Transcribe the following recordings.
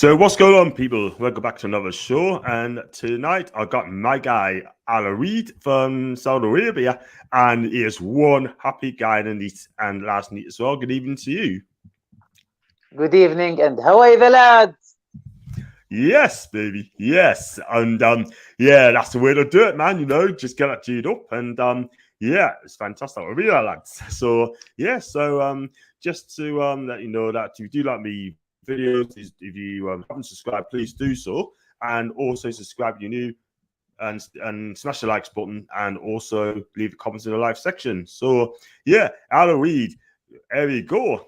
So what's going on, people? Welcome back to another show. And tonight I got my guy, Ala Reed from Saudi Arabia. And he is one happy guy and last night as well. Good evening to you. Good evening, and how are the lads? Yes, baby. Yes. And yeah, that's the way to do it, man. Just get that G'd up. And yeah, it's fantastic. I really like lads. So yeah, just to let you know that if you do like me videos, if you haven't subscribed, please do so. And also subscribe if you're new and smash the likes button and also leave the comments in the live section. So yeah, Ala Reed, there we go.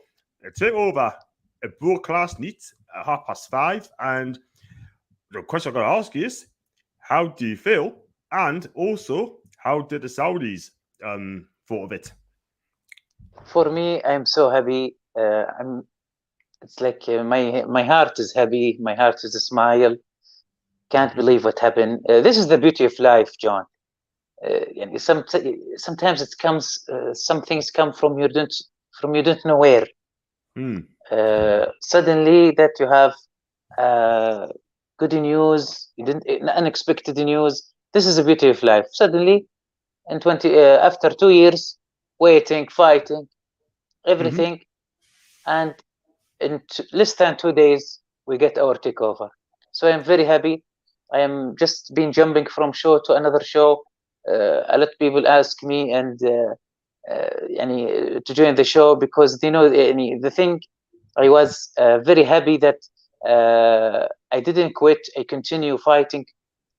Takeover. It broke last night at 5:30. And the question I got to ask is, how do you feel? And also, how did the Saudis thought of it? For me, I'm so happy. It's like my heart is happy. My heart is a smile. Can't believe what happened. This is the beauty of life, John. And sometimes it comes. Some things come from you don't know where. Suddenly, that you have good news, unexpected news. This is the beauty of life. Suddenly, in after 2 years, waiting, fighting, everything, and in less than 2 days, we get our takeover. So I'm very happy. I am just been jumping from show to another show. A lot of people ask me and to join the show because they know the thing. I was very happy that I didn't quit. I continue fighting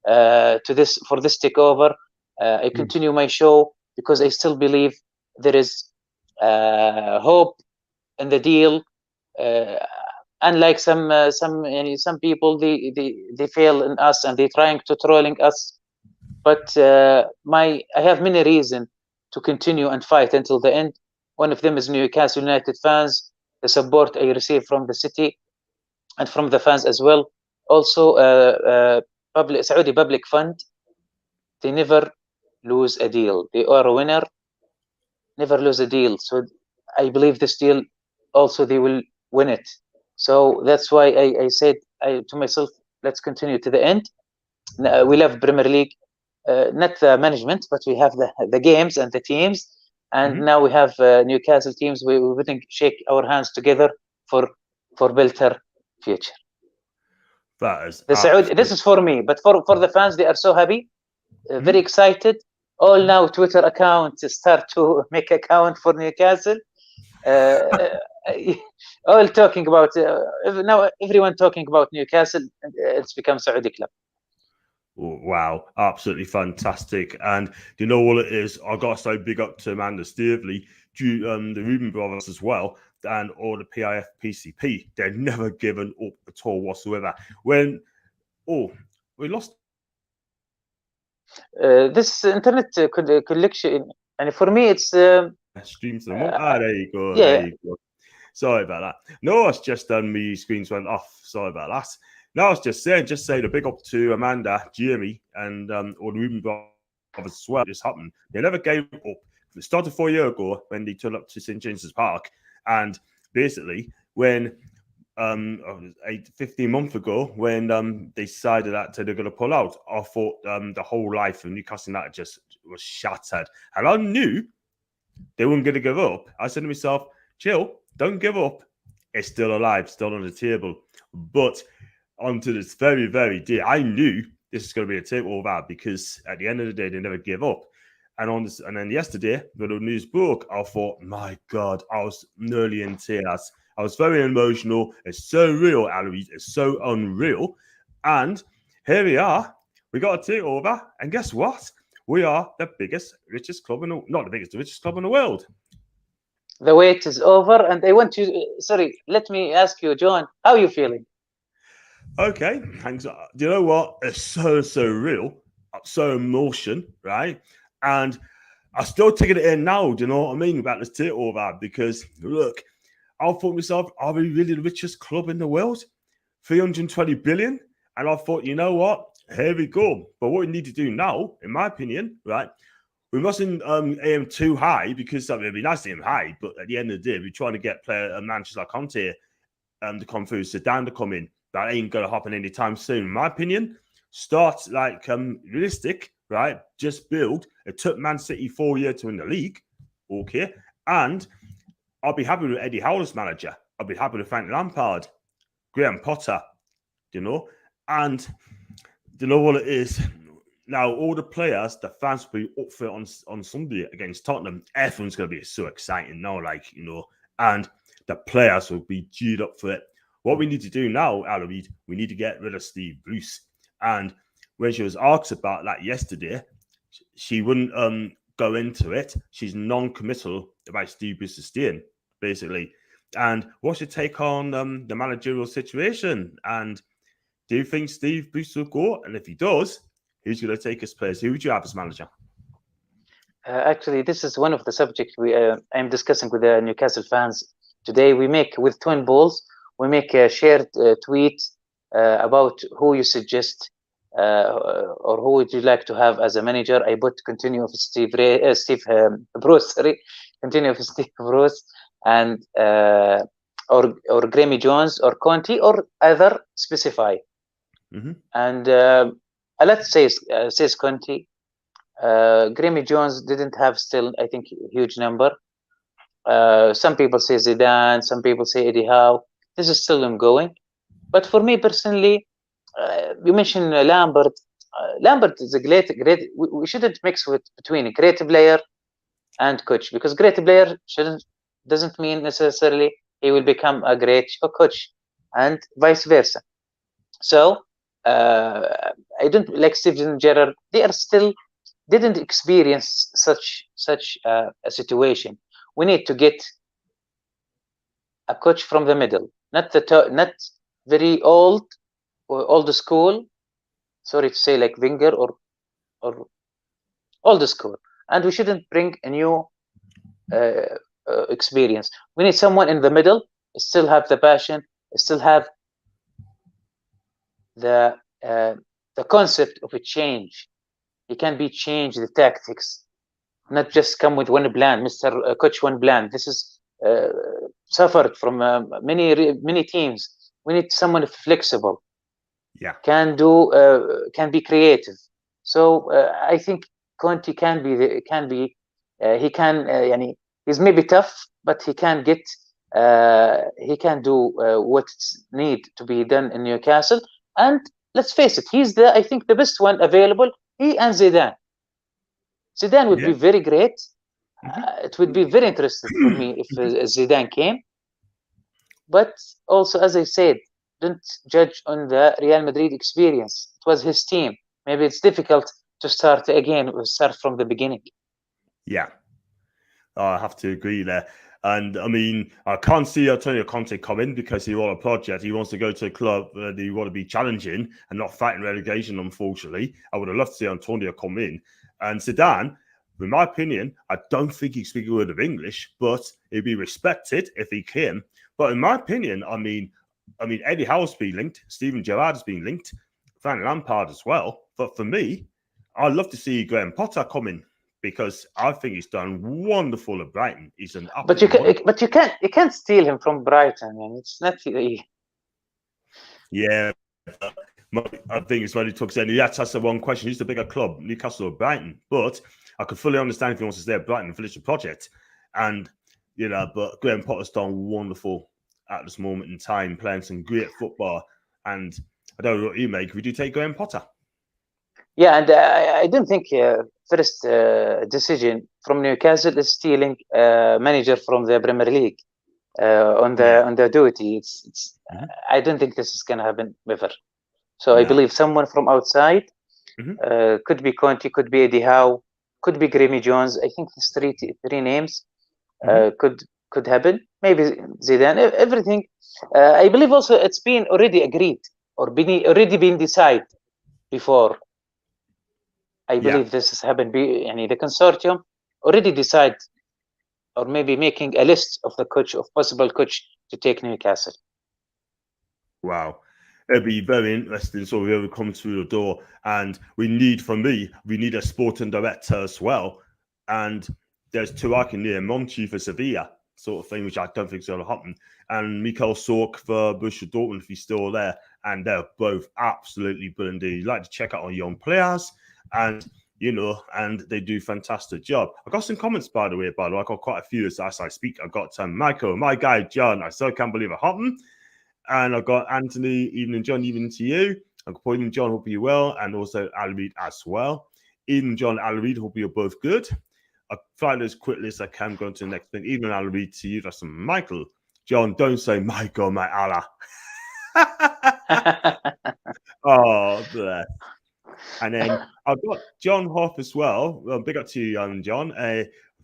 for this takeover. I continue my show because I still believe there is hope in the deal. Unlike some people, they fail in us and they're trying to trolling us. But I have many reasons to continue and fight until the end. One of them is Newcastle United fans, the support I receive from the city and from the fans as well. Also, Saudi Public Fund, they never lose a deal. They are a winner, never lose a deal. So I believe this deal also they will win it. So that's why I said to myself, let's continue to the end. We love Premier League, not the management, but we have the games and the teams. And now we have Newcastle teams. We wouldn't shake our hands together for better future. That is this is for me, but for the fans, they are so happy, very excited. All now Twitter accounts start to make account for Newcastle. All talking about now. Everyone talking about Newcastle. It's become Saudi club. Wow, absolutely fantastic. And you know what it is? I got to say big up to Amanda Stavely, the Reuben brothers as well, and all the PIF PCP. They're never given up at all whatsoever. When we lost this internet collection, and for me it's streams them up. There you go. Yeah. There you go. Sorry about that. No, it's just my screens went off. Sorry about that. No, I was just saying a big up to Amanda, Jamie, and all the Reuben brothers as well. This happened. They never gave up. It started 4 years ago when they turned up to St. James's Park. And basically, when 15 months ago, when they decided that they're going to pull out, I thought the whole life of Newcastle United just was shattered. And I knew they weren't going to give up. I said to myself, chill, don't give up. It's still alive, still on the table. But onto this very, very day, I knew this is going to be a takeover because at the end of the day, they never give up. And then yesterday, when the news broke, I thought, my God, I was nearly in tears. I was very emotional. It's so real, Alois. It's so unreal. And here we are. We got a takeover. And guess what? We are the richest club in the richest club in the world. The wait is over. And I want to, let me ask you, John, how are you feeling? Okay, thanks. Do you know what? It's so real, so emotion, right? And I'm still taking it in now. Do you know what I mean about this takeover? Because look, I thought myself, are we really the richest club in the world? 320 billion, and I thought, you know what? Here we go. But what we need to do now, in my opinion, right? We mustn't aim too high because it'd be nice to aim high, but at the end of the day, we're trying to get player Manchester like Conte to come through, Sedan to come in. that ain't gonna happen anytime soon. In my opinion, start like realistic, right? Just build. It took Man City 4 years to win the league, okay? And I'll be happy with Eddie Howe's manager. I'll be happy with Frank Lampard, Graham Potter, and you know what it is. Now, all the players, the fans will be up for it on Sunday against Tottenham. Everyone's going to be so exciting now, and the players will be geared up for it. What we need to do now, Aloid, we need to get rid of Steve Bruce. And when she was asked about that yesterday, she wouldn't go into it. She's non-committal about Steve Bruce staying, basically. And what's your take on the managerial situation? And do you think Steve Bruce will go? And if he does, who's going to take his place? Who would you have as manager? Actually, this is one of the subjects I'm discussing with the Newcastle fans today. We make with Twin Balls, we make a shared tweet about who you suggest or who would you like to have as a manager. I put continue of Steve Bruce, continue of Steve Bruce, and or Grammy Jones or Conte or either specify. Mm-hmm. And let's say says Conte. Grammy Jones didn't have still, I think, a huge number. Some people say Zidane, some people say Eddie Howe. This is still ongoing. But for me personally, you mentioned Lambert. Lambert is a great. We shouldn't mix between a great player and coach, because great player doesn't mean necessarily he will become a great coach, and vice versa. So I don't like Steven Gerrard. They are still didn't experience such a situation. We need to get a coach from the middle, not very old school. Sorry to say, like Wenger or old school. And we shouldn't bring a new experience. We need someone in the middle, still have the passion, still have the concept of a change. He can be changed the tactics, not just come with one plan, Mr. Coach one plan. This is suffered from many teams. We need someone flexible. Yeah, can be creative. So I think Conte can be he's maybe tough, but he can get he can do what's need to be done in Newcastle. And let's face it, he's I think the best one available. He and Zidane. Zidane would be very great. It would be very interesting for me if Zidane came. But also, as I said, don't judge on the Real Madrid experience. It was his team. Maybe it's difficult to start from the beginning. Yeah, I have to agree there. And I mean, I can't see Antonio Conte coming because he wants a project. He wants to go to a club that he want to be challenging and not fighting relegation, unfortunately. I would have loved to see Antonio come in. And Zidane, in my opinion, I don't think he speaks a word of English, but he'd be respected if he came. But in my opinion, I mean, Eddie Howe's been linked. Steven Gerrard has been linked. Frank Lampard as well. But for me, I'd love to see Graham Potter come in, because I think he's done wonderful at Brighton. He's an but you can't steal him from Brighton, and it's not. Yeah, I think it's when he took saying, yeah, that's the one question. Who's the bigger club, Newcastle or Brighton? But I could fully understand if he wants to stay at Brighton and finish the project. And but Graham Potter's done wonderful at this moment in time, playing some great football. And I don't know what you make. Would you take Graham Potter? Yeah, and I don't think first decision from Newcastle is stealing manager from the Premier League on the duty. I don't think this is going to happen ever. So I believe someone from outside could be Conte, could be Eddie Howe, could be Grammy Jones. I think these three names could happen. Maybe Zidane. Everything. I believe also it's been already agreed or already been decided before. I believe this has happened. The consortium already decide, or maybe making a list of the possible coach to take Newcastle. Wow. It'd be very interesting. So we ever come through the door, and we need a sporting director as well. And there's two I can name. Monchi for Sevilla, sort of thing, which I don't think is going to happen. And Mikael Sork for Borussia Dortmund, if he's still there. And they're both absolutely brilliant. You like to check out on young players, and and they do a fantastic job. I got some comments, by the way. I got quite a few as I speak. I got Michael, my guy John. I still can't believe it happened. And I got Anthony, evening John, evening to you. I got Pauline John, hope you're well, and also Alreed as well. Evening John, Alreed, hope you're both good. I'll find as quickly as I can, going to the next thing. Evening Alreed to you. That's Michael. John, don't say my God, my Allah. Oh, bless. And then I've got John Hoff as well. Well, big up to you, John.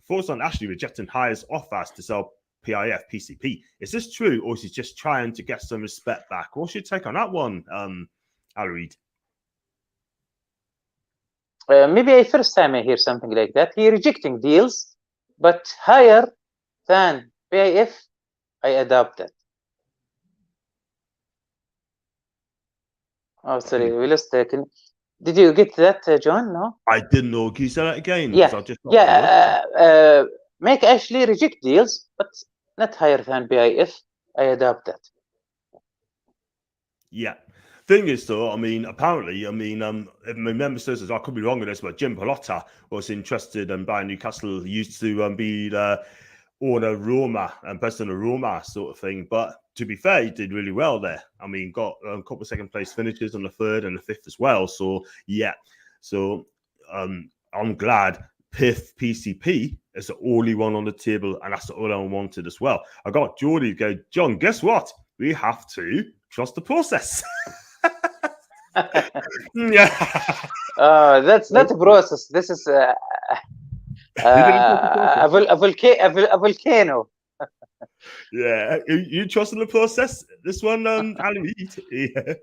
Thoughts on Ashley rejecting Hire's offers to sell PIF PCP. Is this true, or is he just trying to get some respect back? What's your take on that one, Alreed? Maybe first time I hear something like that. He rejecting deals, but higher than PIF, I adopt that. Oh, sorry, we lost. Did you get that, John? No, I didn't know. Can you say that again? Yeah, make Ashley reject deals, but not higher than PIF. I adopt that. Yeah. Thing is, though, apparently, if my memory serves, I could be wrong on this, but Jim Palotta was interested in buying Newcastle. He used to be the owner Roma and president of Roma sort of thing. But to be fair, he did really well there. Got a couple of second place finishes on the third and the fifth as well. So, yeah. So, I'm glad PCP is the only one on the table, and that's all I wanted as well. I got Geordie go, John, guess what? We have to trust the process. Yeah. That's not a process. This is a volcano. Yeah, you trusting the process? This one, Ali, yeah.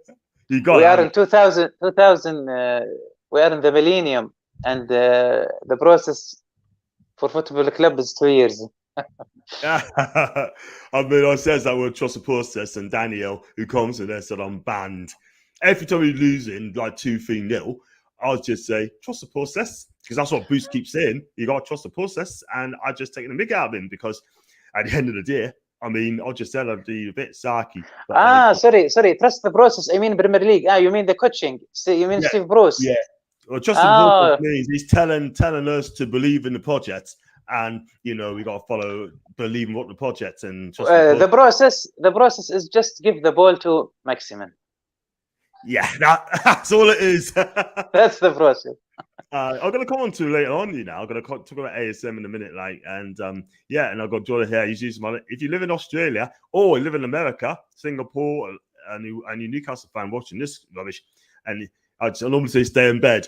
You got. We are in 2000. We are in the millennium, and the process for football club is 2 years. I says that we'll trust the process, and Daniel, who comes in there, said I'm banned. Every time we losing like 2-3-0, I'll just say trust the process, because that's what Boost keeps saying. You got to trust the process, and I just taking the mick out of him, because at the end of the day, I'll just said I'd be a bit sarky. Sorry. Trust the process. I mean Premier League. You mean the coaching? You mean Steve Bruce? Yeah. Well, trust the process means he's telling us to believe in the project. And we got to believe in what the project and trust the process. The process is just give the ball to Maximin. Yeah, that's all it is. That's the process. I'm gonna come on to later on. I'm gonna talk about ASM in a minute, and I've got Jordan here. He's using my. If you live in Australia or you live in America, Singapore, and you're a Newcastle fan watching this rubbish, and I normally say stay in bed,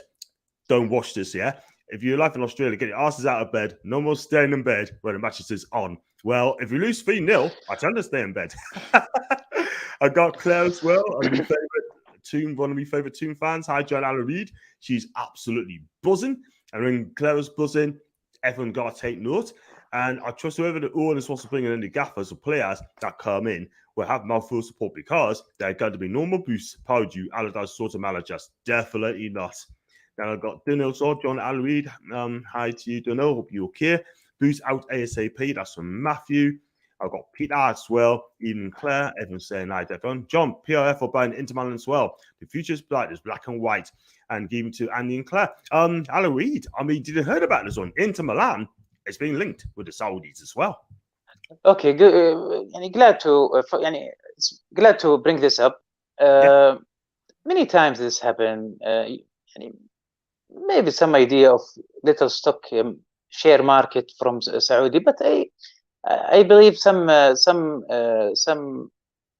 don't watch this. Yeah. If you're live in Australia, get your asses out of bed. No more staying in bed when the match is on. Well, if you lose 3-0, I tend to stay in bed. I got Claire as well. One of my favorite Toon fans. Hi, John Alreed. She's absolutely buzzing. And when Claire's buzzing, everyone got to take note. And I trust whoever the owners wants to bring in the gaffers or players that come in will have my full support, because they're going to be normal boosts, Powdew, Allardyce sort of managers. Definitely not. Then I've got Dunno, John Alreed. Hi to you, Dunno. Hope you're okay. Boost out ASAP. That's from Matthew. I've got Peter as well. Even Claire. Everyone's saying hi to everyone. John, PRF are buying Inter Milan as well. The future's bright. There's black and white. And give to Andy and Claire. Alreed, did you heard about this one? Inter Milan is being linked with the Saudis as well. Okay, good. Glad to bring this up. Many times this happened. Maybe some idea of little stock share market from Saudi, but I believe some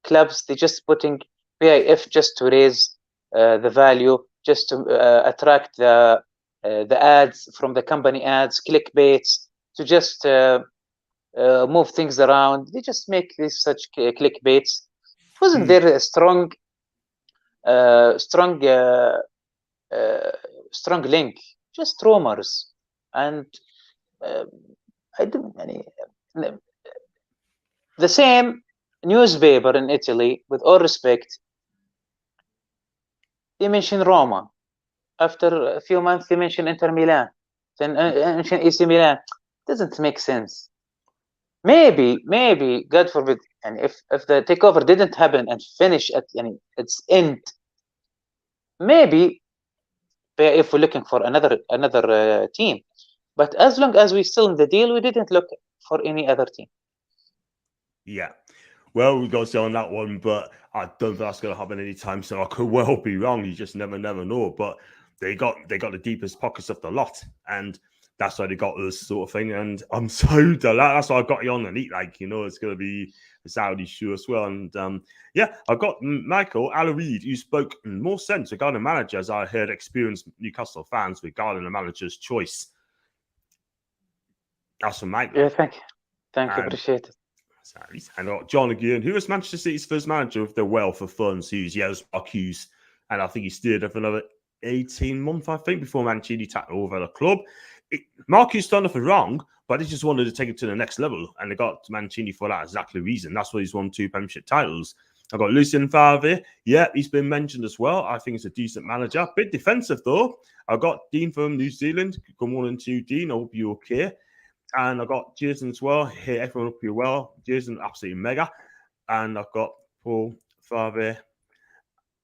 clubs, they just putting PIF just to raise the value, just to attract the ads from the company ads, clickbaits, to just move things around. They just make this such clickbaits. Wasn't there a strong link? Just rumors, and I don't the same newspaper in Italy, with all respect, they mention Roma. After a few months, they mention Inter Milan, then mention AC Milan. Doesn't make sense. maybe God forbid, and if the takeover didn't happen and finish at its end, maybe if we're looking for another team. But as long as we're still in the deal, we didn't look for any other team. Yeah. Well, we got to say on that one, but I don't think that's going to happen anytime soon. I could well be wrong. You just never know. But they got the deepest pockets of the lot, and that's why they got this sort of thing. And I'm so delighted. That's why I got you on and eat. Like, it's going to be a Saudi shoe as well. And yeah, I've got Michael Alareed, who spoke more sense regarding the manager, as I heard experienced Newcastle fans regarding the manager's choice. That's from Mike. Yeah, thank you, appreciate it. And I got John again, who was Manchester City's first manager with the wealth of funds. Hughes, yeah, it was Mark Hughes, and I think he stayed there for another 18 months, I think, before Mancini took over the club. Mark Hughes done nothing wrong, but he just wanted to take it to the next level, and they got Mancini for that exactly reason. That's why he's won 2 Premiership titles. I got Lucien Favre. Yeah, he's been mentioned as well. I think he's a decent manager. Bit defensive though. I got Dean from New Zealand. Good morning to you, Dean. I hope you're okay. And I've got Jason as well. Hey, everyone hope you're well. Jason, absolutely mega. And I've got Paul Favre.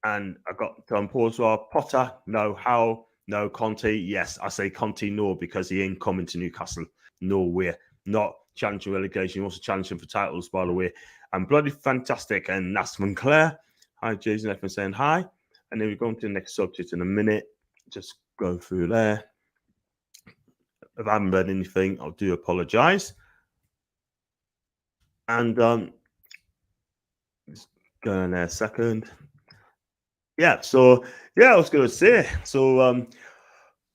And I've got Paul as well. Potter, no. How? No. Conte, yes. I say Conte, no, because he ain't coming to Newcastle. No way. Not challenging relegation. He wants to challenge him for titles, by the way. And bloody fantastic. And that's Monclair. Hi, Jason. Everyone saying hi. And then we're going to the next subject in a minute. Just go through there. If I haven't read anything, I do apologize. And just go in there a second. Yeah, so I was going to say, so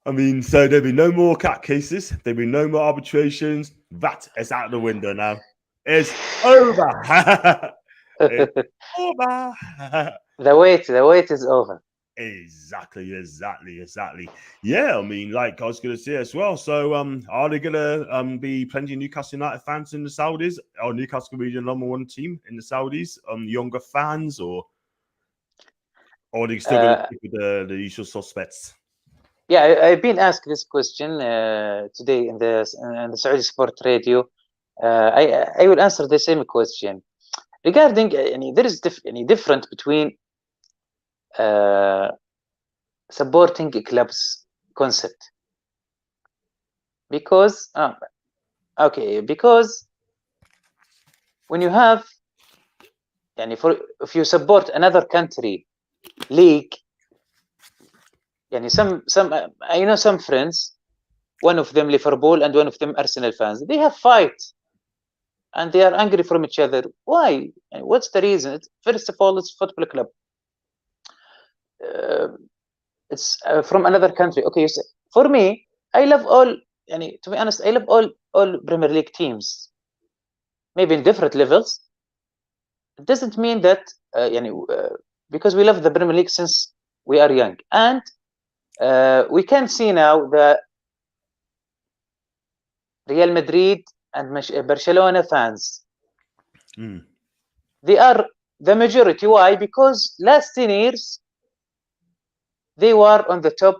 I mean, so there'll be no more cat cases, there'll be no more arbitrations. That is out the window now. It's over. It's over. The wait is over. Exactly. Yeah, I mean, like I was going to say as well. So, are they going to be plenty of Newcastle United fans in the Saudis? Or Newcastle be the number 1 team in the Saudis? Younger fans, or are they still going to stick with the usual suspects? Yeah, I've been asked this question today in the Saudi Sport Radio. I will answer the same question regarding there is difference between supporting a club's concept, because because when you have if you support another country league, some I know some friends, one of them Liverpool and one of them Arsenal fans, they have fight and they are angry from each other. Why? What's the reason? First of all, it's football club. It's from another country. Okay, for me, I love all. To be honest, I love all Premier League teams. Maybe in different levels. It doesn't mean that because we love the Premier League since we are young, and we can see now the Real Madrid and Barcelona fans. They are the majority. Why? Because last 10 years they were on the top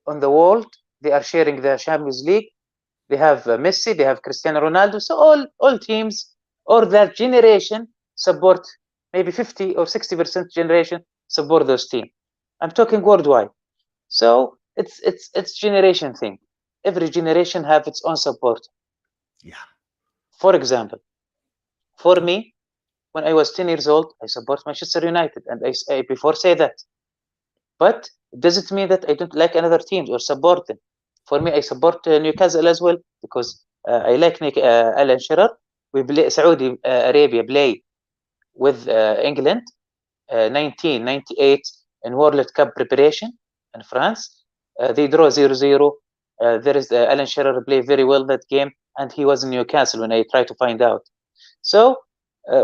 on the world. They are sharing the Champions League. They have Messi, they have Cristiano Ronaldo. So all teams or that generation support, maybe 50 or 60% generation support those teams. I'm talking worldwide. So it's generation thing. Every generation have its own support. Yeah. For example, for me, when I was 10 years old, I support Manchester United, and I before say that. But it doesn't mean that I don't like another teams or support them. For me, I support Newcastle as well, because I like Alan Shearer. We play Saudi Arabia play with England 1998 in World Cup preparation in France. They draw 0-0. There is Alan Shearer play very well that game, and he was in Newcastle when I tried to find out. So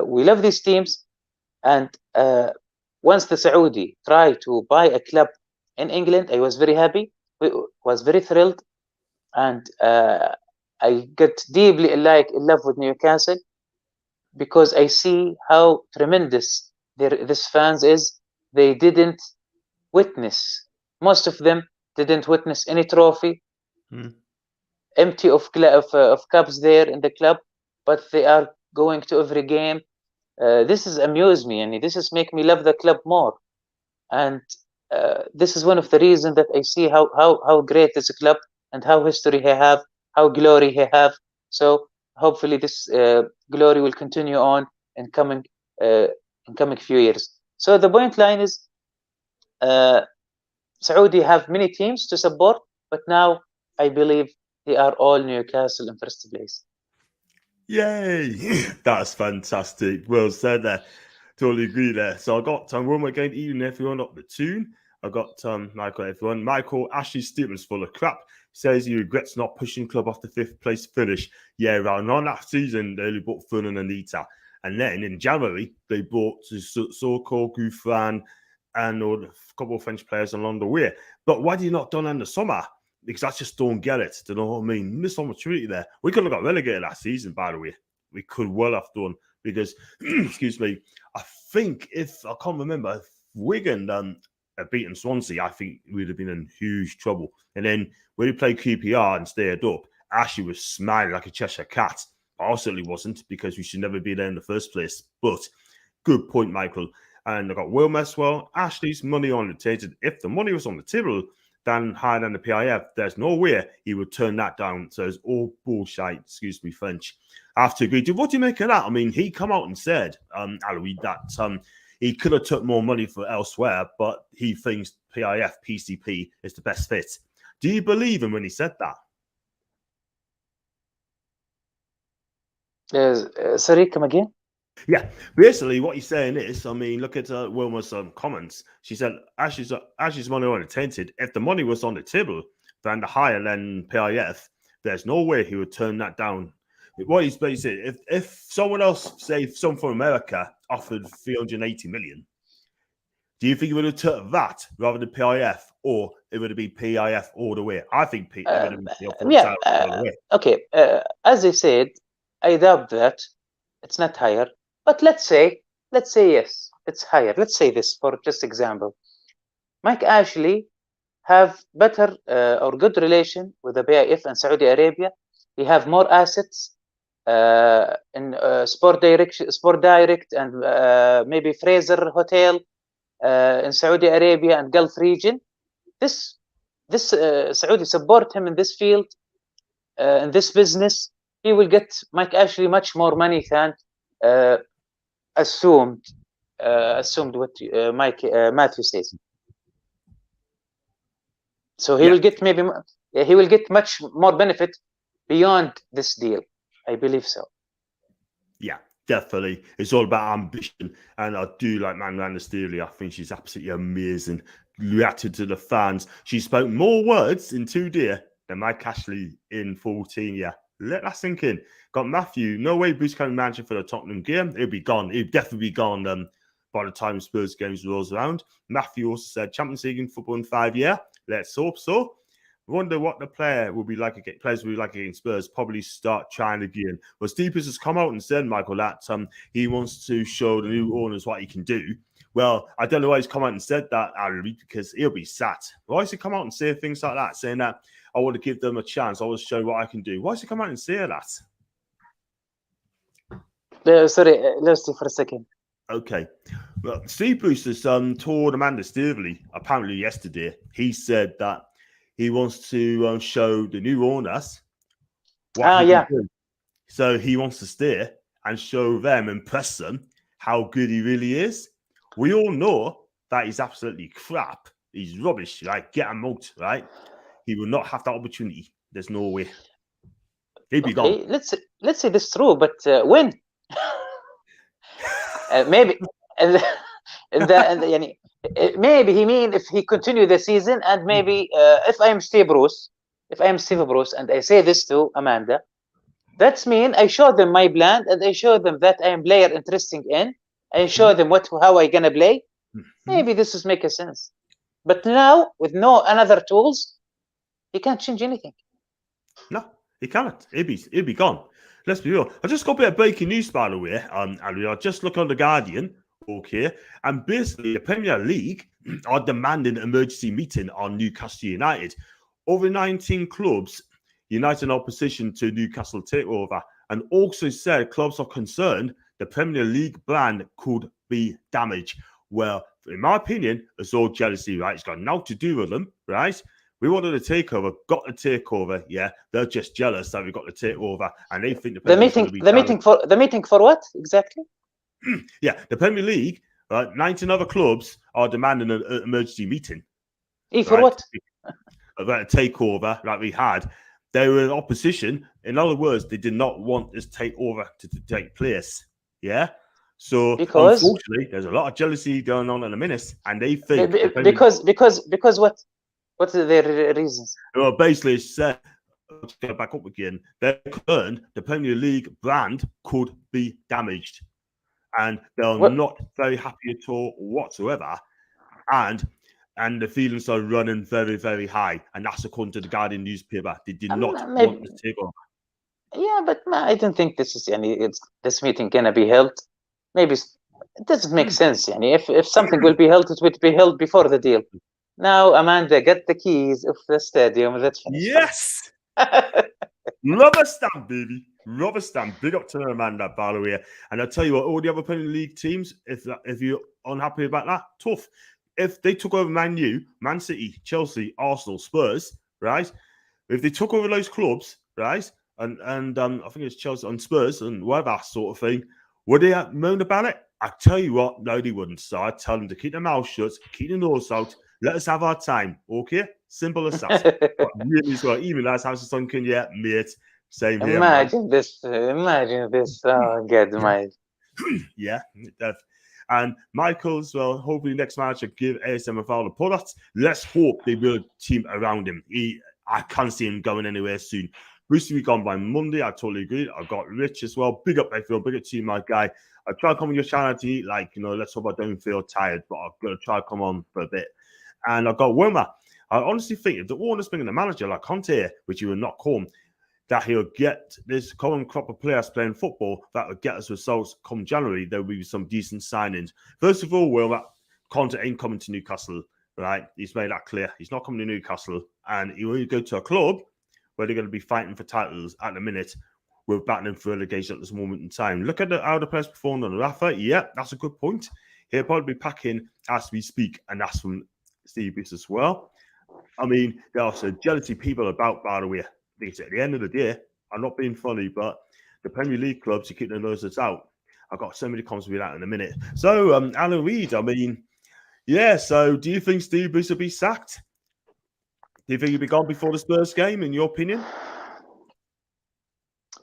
we love these teams, and once the Saudi tried to buy a club in England, I was very happy. Was very thrilled, and I got deeply in love with Newcastle, because I see how tremendous this fans is. They didn't witness, most of them didn't witness any trophy, empty of cups there in the club. but they are going to every game. This is amuse me, and this is make me love the club more. And this is one of the reasons that I see how great this club and how history he have, how glory he have. So hopefully this glory will continue on in coming few years. So the point line is, Saudi have many teams to support, but now I believe they are all Newcastle in first place. Yay! That's fantastic. Well said there. Totally agree there. So I got one more game, even everyone up the tune. I got Michael, everyone. Michael Ashley Stevens full of crap. Says he regrets not pushing club off the 5th place finish. Yeah, right. On that season, they only bought Fun and Anita. And then in January, they bought Soko, Gouffran, and a couple of French players along the way. But why did you not done in the summer? Because I just don't get it. Do you know what I mean? Missed opportunity there. We could have got relegated last season, by the way. We could well have done because, excuse me, I think if I can't remember, if Wigan had beaten Swansea, I think we'd have been in huge trouble. And then when we played QPR and stayed up, Ashley was smiling like a Cheshire cat. I certainly wasn't because we should never be there in the first place. But good point, Michael. And I got Wilmer as well. Ashley's money on the table. If the money was on the table, than higher than the PIF, there's no way he would turn that down. So it's all bullshit, excuse me, French. I have to agree. What do you make of that? I mean, he come out and said, Aloy, that he could have took more money for elsewhere, but he thinks PIF, PCP is the best fit. Do you believe him when he said that? Sorry, come again? Yeah, basically what he's saying is, I mean, look at Wilma's comments. She said, Ashley's money unattainted. If the money was on the table, then the higher than PIF, there's no way he would turn that down. What he's basically, if someone else, say someone from America, offered 380 million, do you think he would have took that rather than PIF, or it would have been PIF all the way? I think it would have been PIF all the way. Okay. As I said, I doubt that it's not higher. But let's say yes, it's higher. Let's say this for just example. Mike Ashley have better or good relation with the PIF and Saudi Arabia. He have more assets in Sport Direct, and maybe Fraser Hotel in Saudi Arabia and Gulf region. This Saudi support him in this field, in this business. He will get Mike Ashley much more money than assumed what Matthew says. So he will get he will get much more benefit beyond this deal. I believe so. Yeah, definitely. It's all about ambition. And I do like Miranda Steely. I think she's absolutely amazing. Reacted to the fans. She spoke more words in 2 days than Mike Ashley in 14. Yeah. Let that sink in. Got Matthew. No way Bruce County manager for the Tottenham game. He'll be gone. He'll definitely be gone by the time Spurs games rolls around. Matthew also said Champions League in football in 5 years. Let's hope so. Wonder what the players will be like against Spurs. Probably start trying again. Well, Steepers has come out and said, Michael, that he wants to show the new owners what he can do. Well, I don't know why he's come out and said that, Ari, because he'll be sat. Why does he come out and say things like that, saying that I want to give them a chance, I want to show what I can do? Why does he come out and say that? Sorry, let's see for a second. Okay. Well, Steve Bruce has told Amanda Steverley, apparently yesterday, he said that he wants to show the new owners what he can do. So he wants to stay and show them, impress them, how good he really is. We all know that he's absolutely crap. He's rubbish, right? Get him out, right? He will not have that opportunity. There's no way. He'd be gone. Let's say this true, but when? Maybe maybe he mean if he continue the season, and maybe if I am Steve Bruce and I say this to Amanda, that's mean I show them my plan and I show them that I am player interesting in. I show them how I gonna play. Maybe this is make a sense. But now with no another tools, he can't change anything. No, he cannot. He'll be gone. Let's be real. I just got a bit of breaking news, by the way. I just look on the Guardian, okay, and basically the Premier League are demanding an emergency meeting on Newcastle United. Over 19 clubs united in opposition to Newcastle takeover, and also said clubs are concerned the Premier League brand could be damaged. Well, in my opinion, it's all jealousy, right? It's got nothing to do with them, right? We wanted a takeover, got the takeover. Yeah, they're just jealous that we got the takeover, and they think the Premier League is going to be the meeting for what exactly? Yeah, the Premier League, right? 19 other clubs are demanding an emergency meeting. For what? About a takeover like we had. They were in opposition. In other words, they did not want this takeover to take place. Yeah. So unfortunately, there's a lot of jealousy going on in the minute, and they think because what? What are their reasons? Well, basically, it's said to go back up again. They're concerned the Premier League brand could be damaged, and they're not very happy at all whatsoever. And the feelings are running very, very high, and that's according to the Guardian newspaper. They did not want to take over. Yeah, but I don't think this is this meeting gonna be held. Maybe it doesn't make sense. If something will be held, it would be held before the deal. Now, Amanda, get the keys of the stadium. Let's finish. Yes, rubber stamp, baby, rubber stamp. Big up to Amanda, by the way. And I'll tell you what, all the other Premier League teams, if you're unhappy about that, tough. If they took over Man U, Man City, Chelsea, Arsenal, Spurs, right? If they took over those clubs, right, and I think it's Chelsea and Spurs and whatever sort of thing, would they moan about it? I tell you what, no, they wouldn't. So I tell them to keep their mouth shut, keep their nose out, let us have our time, okay? Simple as that. But really, as well, even as House of Sunken, yeah, mate. Same here. Imagine this. Oh, God, mate. Yeah. And Michael as well, hopefully next match will give ASMFL the product. Let's hope they build a team around him. I can't see him going anywhere soon. Bruce will be gone by Monday. I totally agree. I got Rich as well. Big up, Bayfield. Big up to you, my guy. I try to come on your channel to eat, let's hope I don't feel tired, but I'm going to try to come on for a bit. And I've got Wilmer. I honestly think if the Warner's bringing a manager like Conte, which he will not call, that he'll get this common crop of players playing football that will get us results come January. There will be some decent signings. First of all, Wilmer, Conte ain't coming to Newcastle, right? He's made that clear. He's not coming to Newcastle. And he will go to a club where they're going to be fighting for titles at the minute. We're battling for relegation at this moment in time. Look at how the players performed on Rafa. Yeah, that's a good point. He'll probably be packing as we speak, and that's from Steve Bruce as well. I mean, there are some jealousy people about, by the way. Because at the end of the day, I'm not being funny, but the Premier League clubs to keep their noses out. I've got so many comments with that in a minute. So, Alan Reid, I mean, yeah, so do you think Steve Bruce will be sacked? Do you think he'll be gone before the Spurs game, in your opinion?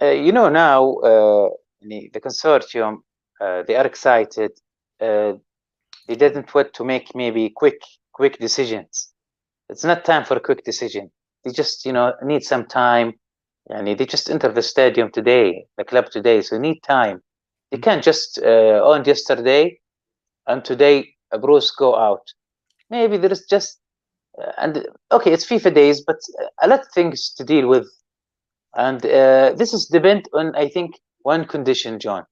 Now, the consortium, they are excited. They didn't want to make maybe quick decisions. It's not time for a quick decision. They just, need some time. They just entered the stadium today, the club today, so they need time. They can't just own yesterday and today Bruce go out. Maybe there is just, it's FIFA days, but a lot of things to deal with. And this is depend on, I think, one condition, John.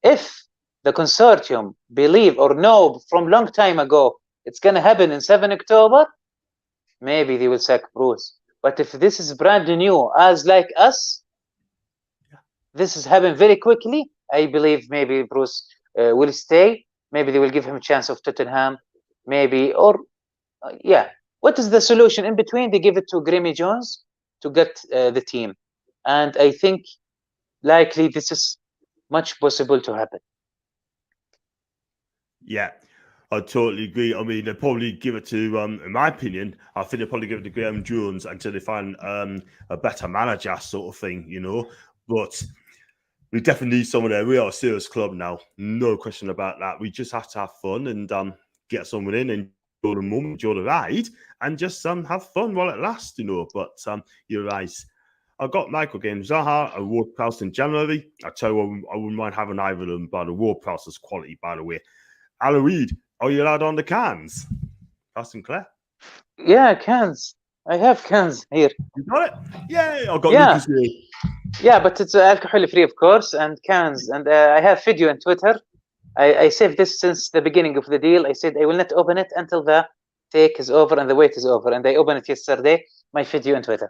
If the consortium believe or know from long time ago it's going to happen in 7 October, maybe they will sack Bruce. But if this is brand new, as like us, this is happening very quickly, I believe maybe Bruce will stay. Maybe they will give him a chance of Tottenham. Maybe, what is the solution in between? They give it to Grammy Jones to get the team. And I think likely this is much possible to happen. Yeah, I totally agree. I mean, they'll probably give it to, in my opinion, I think they'll probably give it to Graham Jones until they find a better manager sort of thing, But we definitely need someone there. We are a serious club now. No question about that. We just have to have fun and get someone in and enjoy the moment, enjoy the ride, and just have fun while it lasts, But you're right. I got Michael again. Zaha and Ward-Prowse in January. I tell you what, I wouldn't mind having either of them, but the Ward-Prowse is quality, by the way. Alan Reid, are you allowed on the cans? Paston Clare? Yeah, cans. I have cans here. You got it? Yay! I got Lucas here. Yeah, but it's alcohol-free, of course, and cans. And I have video on Twitter. I saved this since the beginning of the deal. I said I will not open it until the take is over and the wait is over. And I opened it yesterday, my video on Twitter.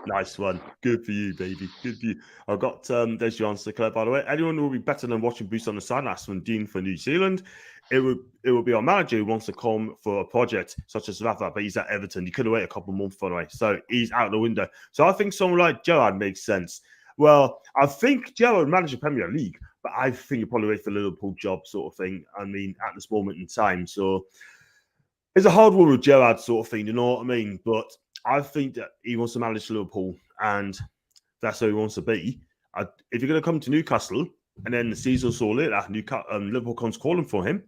Nice one. Good for you, baby. Good for you. I've got there's your answer, Claire, by the way. Anyone who will be better than watching Boots on the side, that's from Dean for New Zealand. It would be our manager who wants to come for a project such as Rafa, but he's at Everton. He could have waited a couple of months, by the way. So he's out the window. So I think someone like Gerrard makes sense. Well, I think Gerrard manages Premier League, but I think he'll probably wait for the Liverpool job sort of thing. I mean, at this moment in time. So it's a hard one with Gerrard sort of thing, you know what I mean? But I think that he wants to manage Liverpool, and that's how he wants to be. If you're going to come to Newcastle, and then the season or so later, Liverpool comes calling for him,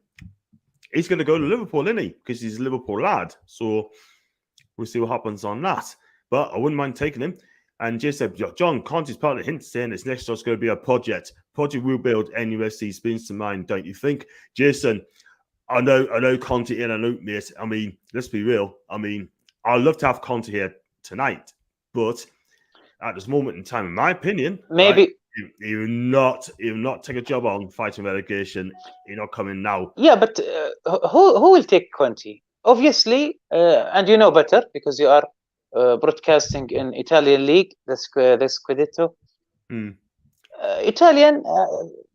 he's going to go to Liverpool, isn't he? Because he's a Liverpool lad. So we'll see what happens on that. But I wouldn't mind taking him. And Jay said, John, Conte's part of the hint saying this next job's going to be a project. Project will build NUSC springs to mind, don't you think? Jason, I know Conte in and out, mate. I mean, let's be real. I mean, I'd love to have Conte here tonight, but at this moment in time, in my opinion, maybe right, he will not take a job on fighting relegation. He's not coming now. Yeah, but who will take Conte? Obviously, and you know better because you are broadcasting in Italian league, the Scudetto. Italian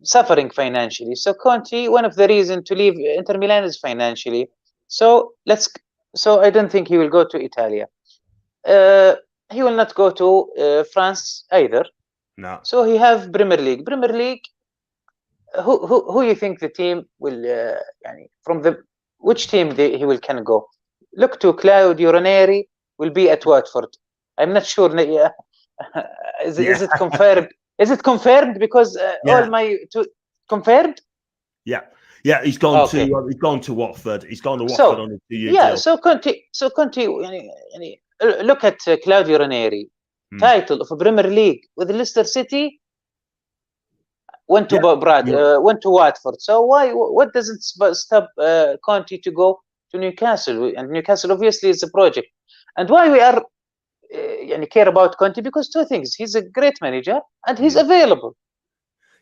suffering financially. So Conte, one of the reasons to leave Inter Milan is financially. So I don't think he will go to Italia. He will not go to France either. No. So he have Premier League. Premier League. Who you think the team will? Which team he can go? Look to Claudio Ranieri will be at Watford. I'm not sure. Is it confirmed? Is it confirmed? Because confirmed. Yeah, he's gone to he's gone to Watford. He's gone to Watford on a 2-year deal. So Conte, look at Claudio Ranieri, title of a Premier League with Leicester City. Went to went to Watford. So what doesn't stop Conte to go to Newcastle? And Newcastle obviously is a project. And why we are care about Conte? Because two things: he's a great manager and he's available.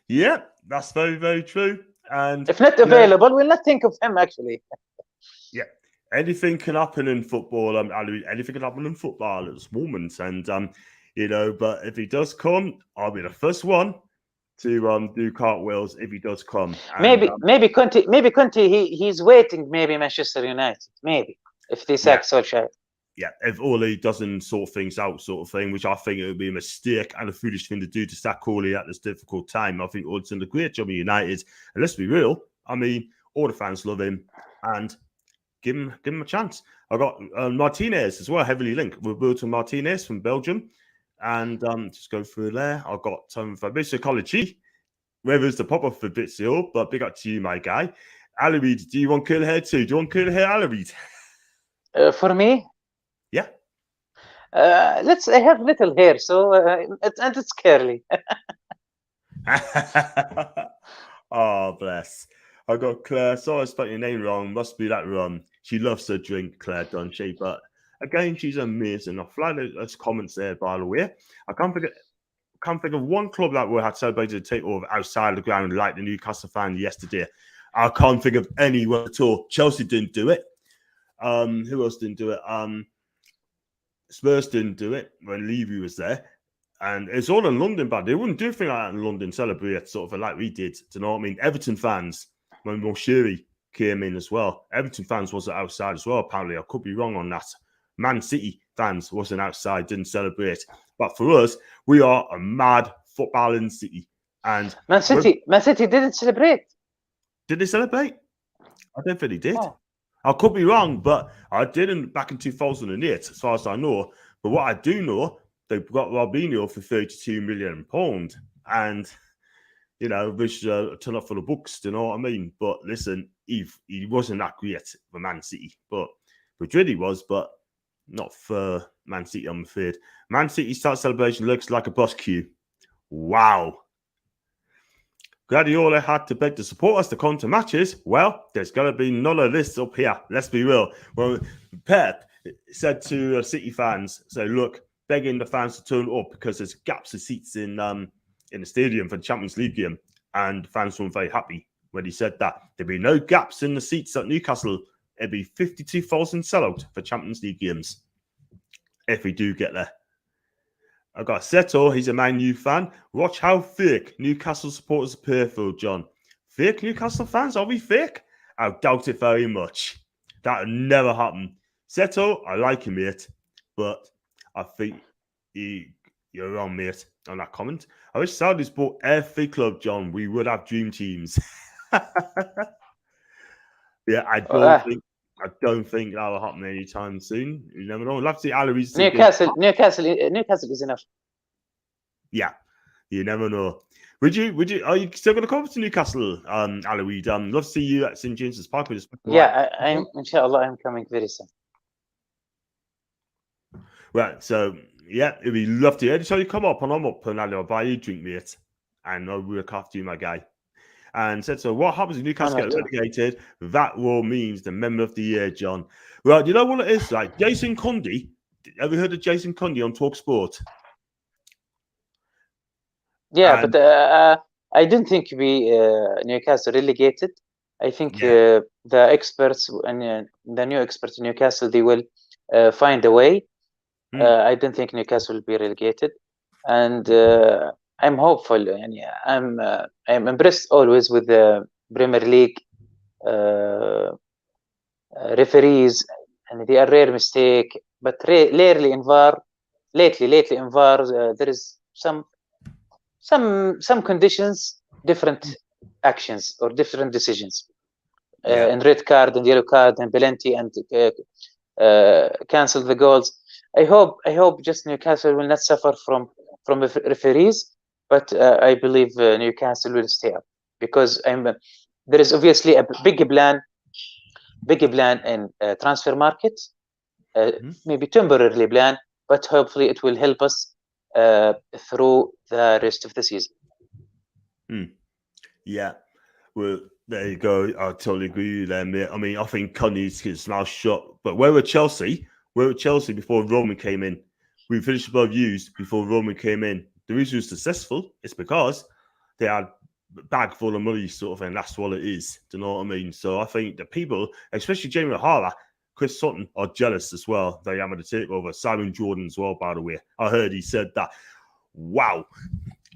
Yeah, that's very, very true. And if not available, we'll not think of him actually. Yeah, anything can happen in football. Anything can happen in football at this moment, and but if he does come, I'll be the first one to do cartwheels if he does come. And, maybe Conte he's waiting. Maybe Manchester United. Maybe if they sack Solskjaer. Yeah, if Ole doesn't sort things out, sort of thing, which I think it would be a mistake and a foolish thing to do to sack Ole at this difficult time. I think Ole's done a great job at United. And let's be real, I mean, all the fans love him and give him a chance. I got Martinez as well, heavily linked. Roberto Martinez from Belgium. And just go through there. I've got Fabrizio Colletti. Whether the pop-up for Fabrizio, but big up to you, my guy. Alarid, do you want curly hair too? Do you want curly hair, Alarid? For me? Yeah. I have little hair, so and it's curly. Oh, bless. I got Claire. Sorry I spelled your name wrong. Must be that rum. She loves to drink, Claire, doesn't she? But again, she's amazing. I'll flag those comments there, by the way. I can't think of one club that had celebrated a takeover outside the ground like the Newcastle fan yesterday. I can't think of anyone at all. Chelsea didn't do it. Who else didn't do it? Spurs didn't do it when Levy was there. And it's all in London, but they wouldn't do anything like that in London, celebrate sort of like we did. Do you know what I mean? Everton fans, when Moshiri came in as well, Everton fans wasn't outside as well, apparently. I could be wrong on that. Man City fans wasn't outside, didn't celebrate. But for us, we are a mad footballing city. And Man City didn't celebrate. Did they celebrate? I don't think they did. Oh. I could be wrong, but I didn't back in 2008, as far as I know. But what I do know, they've got Robinho for £32 million. And, which turn up for the books, do you know what I mean? But listen, he wasn't that great for Man City. But Madrid he was, but not for Man City, I'm afraid. Man City start celebration looks like a bus queue. Wow. Guardiola had to beg the supporters to come to matches. Well, there's going to be none of this up here. Let's be real. Well, Pep said to City fans, look, begging the fans to turn up because there's gaps of seats in the stadium for the Champions League game. And fans weren't very happy when he said that. There'd be no gaps in the seats at Newcastle. It'd be 52,000 sellout for Champions League games if we do get there. I've got Seto. He's a Man U fan. Watch how fake Newcastle supporters appear, Phil John. Fake Newcastle fans? Are we fake? I doubt it very much. That'll never happen. Seto, I like him, mate, but I think you're wrong, mate, on that comment. I wish Saudis bought every club, John. We would have dream teams. Yeah, I don't think that'll happen anytime soon. You never know. We'll have to see Alaries. Newcastle is enough. Yeah, you never know. Are you still going to come to Newcastle, Alarid? Love to see you at St James's Park. Yeah, I'm inshallah. I'm coming very soon. Right, so yeah, it'd be lovely. Anytime you come up, and I'm up, and I'll buy you a drink, mate, and I'll look after you, my guy. And said, so what happens if Newcastle get relegated? That will means the member of the year, John. Well, you know what it is like? Jason Cundy. Have you heard of Jason Cundy on Talk Sport? Yeah, but I don't think Newcastle relegated. I think the experts and the new experts in Newcastle, they will find a way. I don't think Newcastle will be relegated, and I'm hopeful. And I'm impressed always with the Premier League referees, and they are rare mistake. But lately in VAR, there is some conditions, different actions or different decisions in red card and yellow card and penalty and cancel the goals. I hope just Newcastle will not suffer from referees, but I believe Newcastle will stay up because there is obviously a big plan in transfer market, maybe temporarily plan, but hopefully it will help us through the rest of the season. Yeah, well, there you go. I totally agree with them. I mean, I think Cundy's his mouth shut. But where were Chelsea? Where were Chelsea before Roman came in? We finished above Hughes before Roman came in. The reason it was successful is because they had a bag full of money, sort of, and that's what it is. Do you know what I mean? So I think the people, especially Jamie O'Hara, Chris Sutton, are jealous as well. They having a takeover. Simon Jordan as well, by the way. I heard he said that. Wow,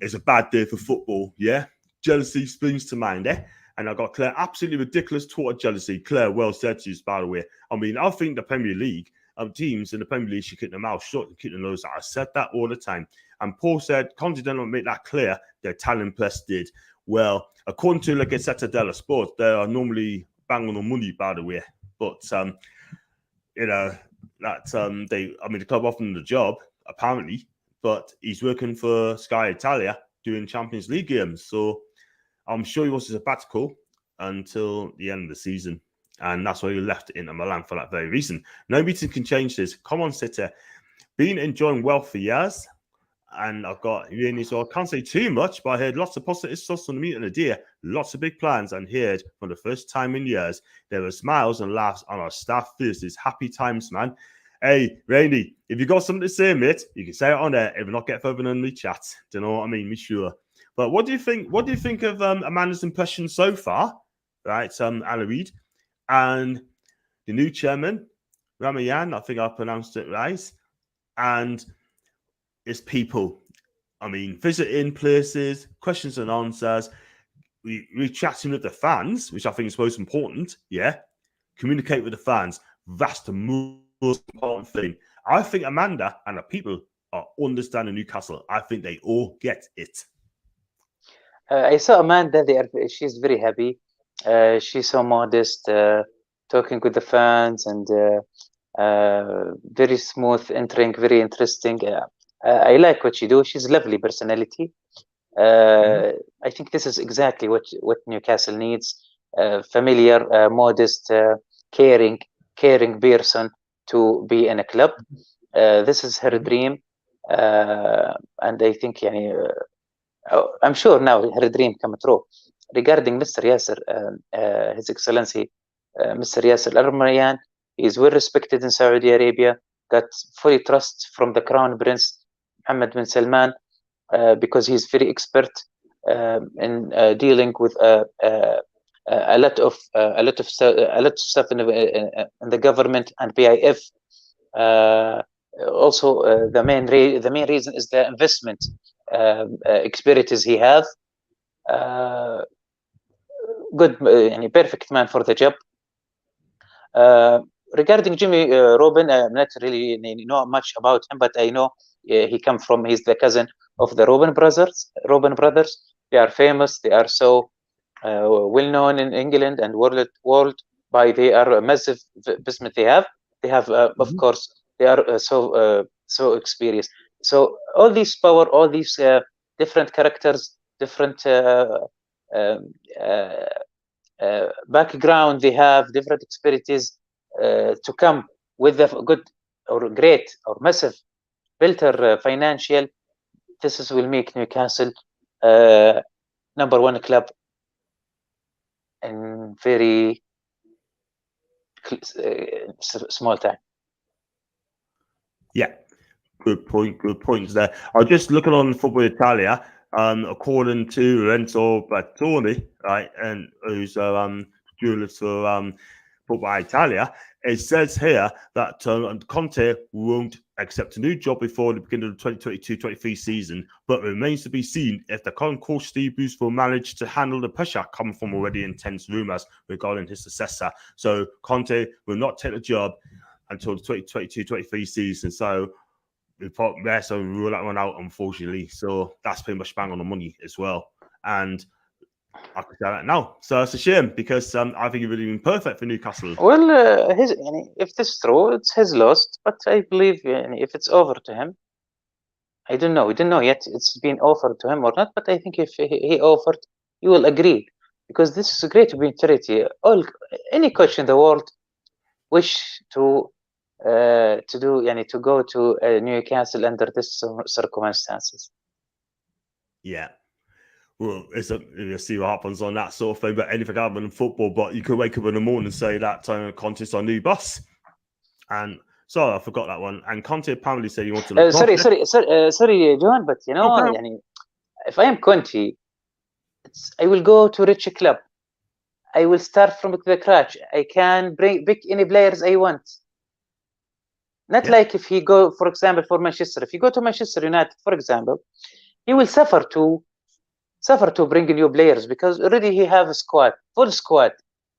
it's a bad day for football. Yeah, jealousy springs to mind, eh? And I got Claire, absolutely ridiculous Twitter jealousy. Claire, well said to you, by the way. I mean, I think the Premier League teams in the Premier League should keep their mouth shut and keep their nose out. I said that all the time. And Paul said, Conte didn't make that clear. The Italian press did. Well, according to La Gazzetta dello Sport, they are normally bang on the money, by the way. But, you know, that the club offered him the job, apparently, but he's working for Sky Italia doing Champions League games. So I'm sure he was a sabbatical until the end of the season. And that's why he left Inter Milan for that very reason. No meeting can change this. Come on, City. Been enjoying wealth for years. And I've got uni, so I can't say too much, but I heard lots of positive stuff on the meeting today. Lots of big plans, and heard for the first time in years, there were smiles and laughs on our staff faces. Happy times, man. Hey, Rainy, if you got something to say, mate, you can say it on there. If not, get further in the chat. Do you know what I mean? Be sure. But what do you think? What do you think of Amanda's impression so far? Right, Alarid, and the new chairman, Ramayan. I think I pronounced it right. And it's people. I mean, visiting places, questions and answers. We're chatting with the fans, which I think is most important. Yeah, communicate with the fans. That's the most important thing. I think Amanda and the people are understanding Newcastle. I think they all get it. I saw Amanda there. She's very happy. She's so modest, talking with the fans, and very smooth entering, very interesting. I like what she do. She's a lovely personality. I think this is exactly what Newcastle needs. Familiar, modest, caring person to be in a club. This is her dream. And I think I'm sure now her dream come true. Regarding Mr. Yasser, His Excellency Mr. Yasser Al-Rumayyan, he is well respected in Saudi Arabia, got fully trust from the Crown Prince Mohammed bin Salman, because he's very expert in dealing with a lot of stuff in the government and PIF. also the main reason is the investment experiences he have. Good, perfect man for the job. Regarding Jimmy Robin, I'm not really know much about him, but I know he's the cousin of the Robin brothers. They are famous. They are so well known in England and world by. They are a massive business. They have, of course, they are so experienced. So all these power, all these different characters, different background, they have different experiences to come with a good or great or massive better financial. This will make Newcastle number one club in very small time. Yeah, good point. Good points there. I was just looking on Football Italia. According to Renzo Bertoni, right, and who's journalist for Football Italia, it says here that Conte won't accept a new job before the beginning of the 2022-23 season, but remains to be seen if the current coach Steve Bruce will manage to handle the pressure coming from already intense rumours regarding his successor. So Conte will not take the job until the 2022-23 season. So we thought so rule that one out, unfortunately. So that's pretty much bang on the money as well. And I could say that now. So it's a shame because I think he would have been perfect for Newcastle. Well, if this is true, it's his loss. But I believe if it's over to him, I don't know. We don't know yet. It's been offered to him or not. But I think if he offered, he will agree because this is a great opportunity. Any coach in the world wish to go to Newcastle under this circumstances. Yeah. Well, you'll see what happens on that sort of thing. But anything happen in football, but you could wake up in the morning and say that Conte's our new boss. And sorry, I forgot that one. And Conte apparently said he wants to look sorry, John, but if I am Conte, I will go to rich club. I will start from the scratch. I can pick any players I want. Not like if he go, for example, for Manchester. If you go to Manchester United, for example, he will suffer to bring new players because already he have a full squad.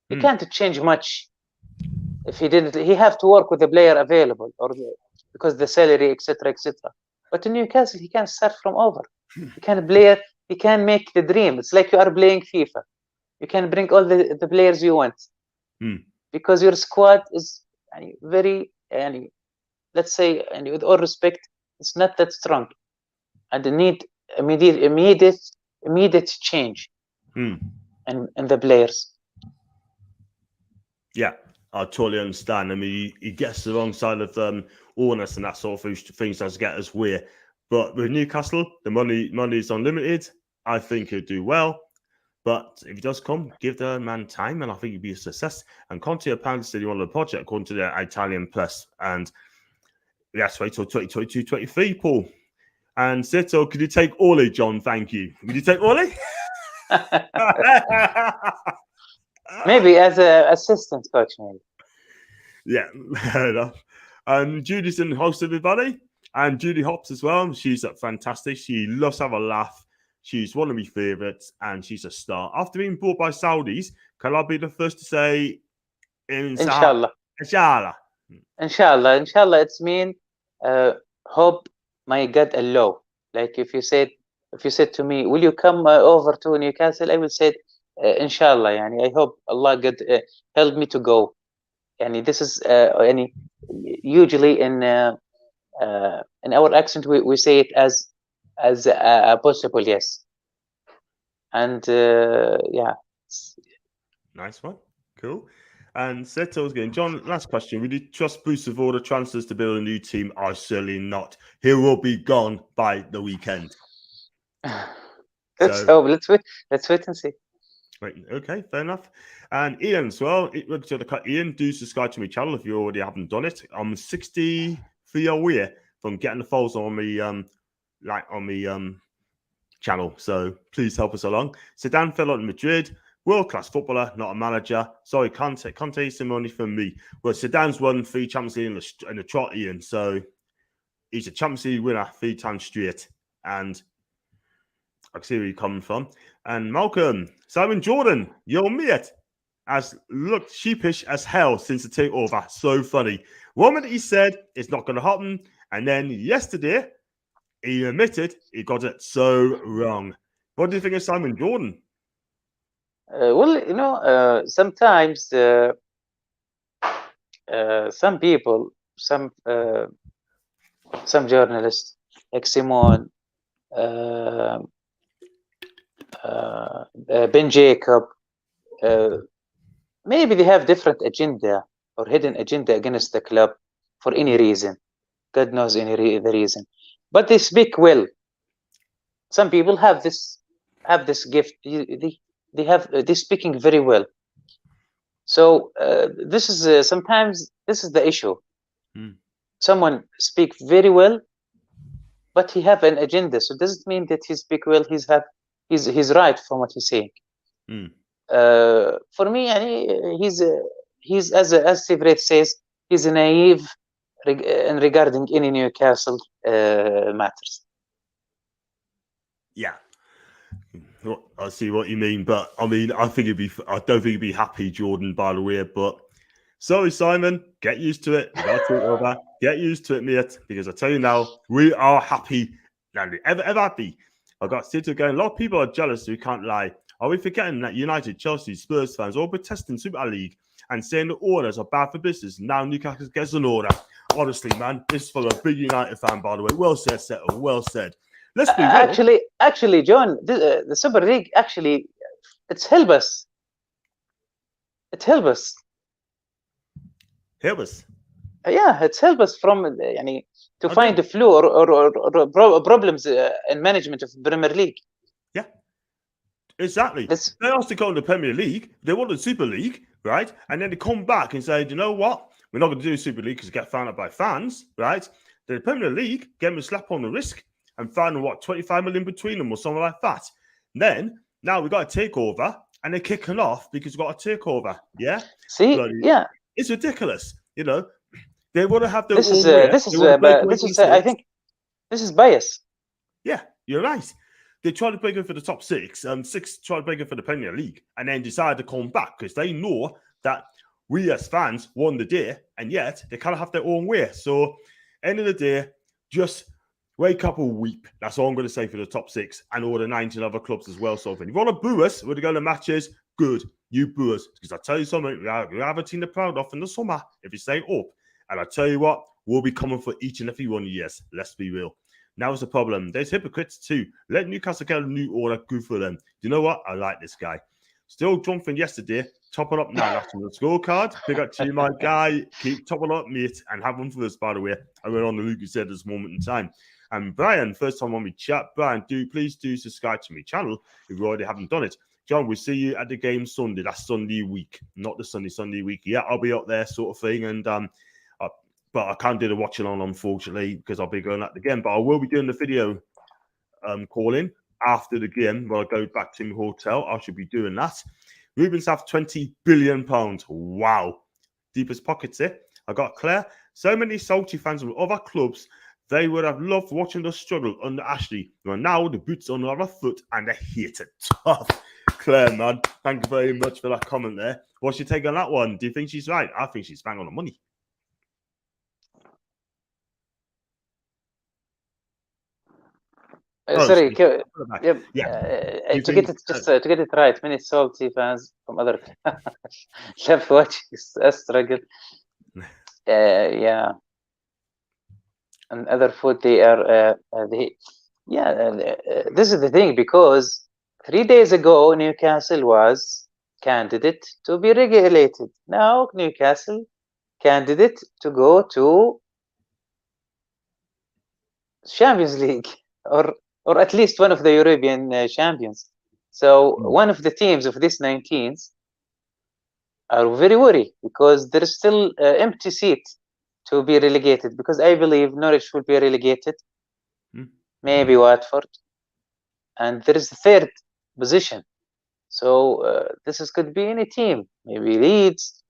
He can't change much. If he didn't, he have to work with the player available because the salary, etc., etc. But in Newcastle, he can start from over. He can play. He can make the dream. It's like you are playing FIFA. You can bring all the players you want because your squad is very, let's say, and with all respect, it's not that strong, and they need immediate change in the players. Yeah, I totally understand. I mean, he gets the wrong side of honest and that sort of things does get us weird. But with Newcastle, the money is unlimited. I think he'll do well. But if he does come, give the man time, and I think he'll be a success. And Conte apparently said he wanted a project according to the Italian press. And we have to wait till 2022-23, Paul. And Sito, could you take Ole, John? Thank you. Would you take Ole? Maybe as an assistant coach, maybe. Yeah, fair enough. Judy's in the host, everybody. And Judy Hopps as well. She's fantastic. She loves to have a laugh. She's one of my favourites, and she's a star. After being bought by Saudis, can I be the first to say, Inshallah. Inshallah. Inshallah. Inshallah. It's mean hope my God Allah. Like if you said to me, will you come over to Newcastle? I will say, Inshallah. I hope Allah God help me to go. This is usually in our accent we say it as a possible yes. And yeah. Nice one. Cool. And Seto's going, John, last question. Would you trust Bruce with all the transfers to build a new team? I certainly not. He will be gone by the weekend. Let's wait and see. Right, okay, fair enough. And Ian as well. Ian, do subscribe to my channel if you already haven't done it. I'm 63 away from getting the followers on me channel. So please help us along. Zidane fell out in Madrid. World-class footballer, not a manager. Sorry, Conte some money from me. Well, Zidane's won 3 Champions League in the trot, Ian. So He's a Champions League winner 3 times straight, and I can see where you're coming from. And Malcolm, Simon Jordan, your mate, has looked sheepish as hell since the takeover. So funny. One minute he said it's not going to happen, and then yesterday he admitted he got it so wrong. What do you think of Simon Jordan? Well, sometimes some people, some journalists like Simon, Ben Jacob, maybe they have different agenda or hidden agenda against the club for any reason. God knows the reason, but they speak well. Some people have this gift. They're speaking very well. So this is sometimes this is the issue. Someone speak very well, but he have an agenda. So does it mean that he speak well? He's right from what he's saying. For me, he's as Steve says, he's naive regarding any Newcastle matters. Yeah, I see what you mean, but I mean, I don't think he'd be happy, Jordan, by the way. But sorry, Simon, get used to it. You got to take over. Get used to it, mate. Because I tell you now, we are happy, ever happy. I got to say to again, a lot of people are jealous. We can't lie. Are we forgetting that United, Chelsea, Spurs fans all protesting Super League and saying the orders are bad for business? Now Newcastle gets an order. Honestly, man, this is from a big United fan, by the way. Well said, Settle. Well said. Let's be real. Actually, John, the Super League actually it's help us. It help us. Help us. Yeah, it's help us from to find the flaw or problems in management of Premier League. Yeah, exactly. They asked to go in the Premier League. They want the Super League, right? And then they come back and say, you know what? We're not going to do Super League because it get found out by fans, right? The Premier League gave them a slap on the wrist and found 25 million between them or something like that. And then now we got a takeover and they're kicking off because we got a takeover. Yeah. See, yeah, it's ridiculous. You know, they want to have their this is I think this is bias. Yeah, you're right. They tried to break it for the top six. Six tried to break it for the Premier League, and then decided to come back because they know that we as fans won the day, and yet they kind of have their own way. So, end of the day, just wake up and weep. That's all I'm going to say for the top six and all the 19 other clubs as well. So, if you want to boo us, we're going to matches. Good, you boo us because I tell you something, we have a team to proud of in the summer if you stay up. And I tell you what, we'll be coming for each and every one of years. Let's be real. Now is the problem. There's hypocrites too. Let Newcastle get a new order. Good for them. You know what? I like this guy. Still jumping yesterday. Topping up now. That's on the scorecard. Big up to you, my guy. Keep topping up, mate. And have one for us, by the way. I went on the Lucas said this moment in time. And Brian, first time on me chat. Brian, please do subscribe to my channel if you already haven't done it. John, we'll see you at the game Sunday. That's Sunday week. Not the Sunday week. Yeah, I'll be up there sort of thing. And but I can't do the watching on, unfortunately, because I'll be going at the game. But I will be doing the video calling after the game when I go back to my hotel. I should be doing that. Rubens have £20 billion. Wow. Deepest pockets here. I got Claire. So many salty fans of other clubs, they would have loved watching us struggle under Ashley. Well, now the boots on the other foot and they hate it. Tough. Claire, man. Thank you very much for that comment there. What's your take on that one? Do you think she's right? I think she's bang on the money. Sorry, to get it right, many salty fans from other love watching us struggle. Yeah, and other food they are this is the thing, because 3 days ago Newcastle was candidate to be regulated. Now Newcastle candidate to go to Champions League or at least one of the European champions. So one of the teams of this 19s are very worried because there is still empty seat to be relegated, because I believe Norwich will be relegated, maybe Watford, and there is the third position. So this could be any team, maybe Leeds.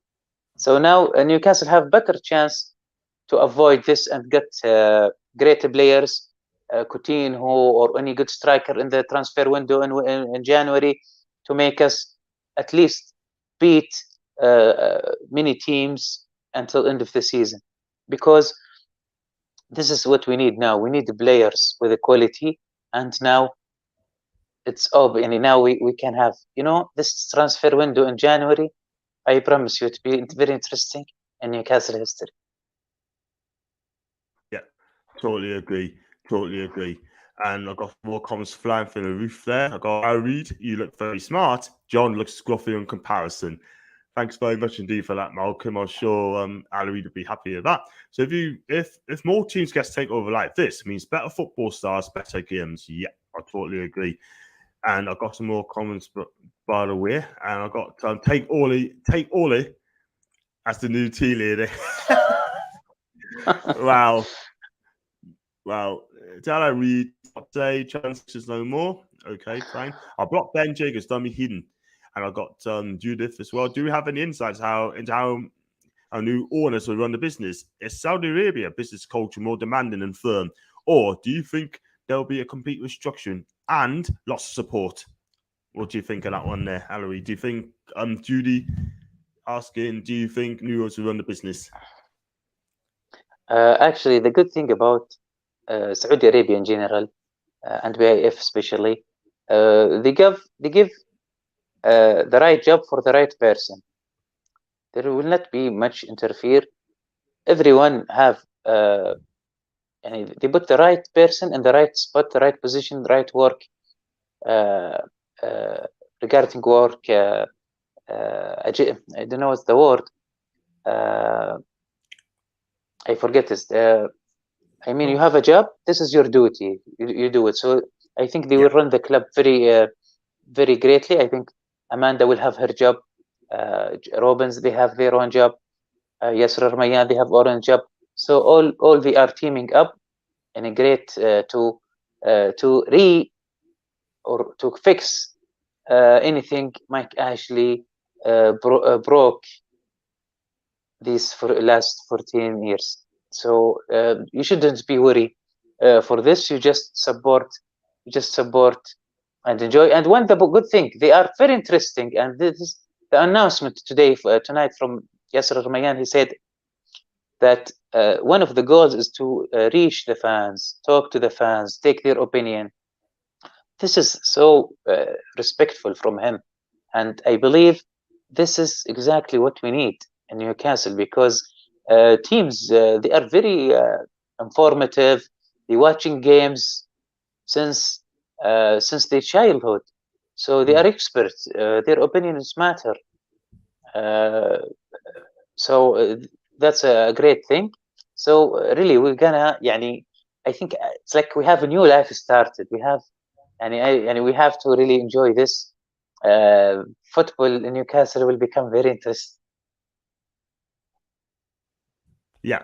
So now Newcastle have better chance to avoid this and get great players, Coutinho or any good striker in the transfer window in January to make us at least beat many teams until end of the season, because this is what we need now. We need the players with the quality, and now it's open. And now we can have, this transfer window in January. I promise you, it will be very interesting in Newcastle history. Yeah, totally agree. Totally agree. And I got more comments flying through the roof there. I got, I read, you look very smart. John looks scruffy in comparison. Thanks very much indeed for that, Malcolm. I'm sure Ali Reid would be happy with that. So if more teams get to take over like this, it means better football stars, better games. Yeah, I totally agree. And I got some more comments, by the way. And I got take Ollie as the new tea lady. Wow. Tell I read, say chances no more. Okay, fine. I blocked Ben Jacobs, dummy hidden. And I got Judith as well. Do we have any insights into how our new owners will run the business? Is Saudi Arabia business culture more demanding and firm? Or do you think there'll be a complete restructuring and lots of support? What do you think of that one there, Alawi? Do you think Judy asking, do you think new owners will run the business? Actually, the good thing about Saudi Arabia in general, and BIF especially, they give the right job for the right person. There will not be much interfere. Everyone have, and they put the right person in the right spot, the right position, the right work, regarding work. I don't know what's the word. I forget this. I mean, you have a job. This is your duty. You do it. So I think they will run the club very, very greatly. I think Amanda will have her job. Robins, they have their own job. Yasser Ramayan, they have their own job. So all they are teaming up in a great to fix anything Mike Ashley broke these for last 14 years. So you shouldn't be worried for this. You just support and enjoy. And one good thing, they are very interesting. And this is the announcement tonight from Yasser Ramayan. He said that one of the goals is to reach the fans, talk to the fans, take their opinion. This is so respectful from him, and I believe this is exactly what we need in Newcastle, because teams they are very informative. They're watching games since their childhood, so they are experts. Their opinions matter. So that's a great thing. So really, we're gonna, I think it's like we have a new life started. We have, and we have to really enjoy this. Football in Newcastle will become very interesting. Yeah,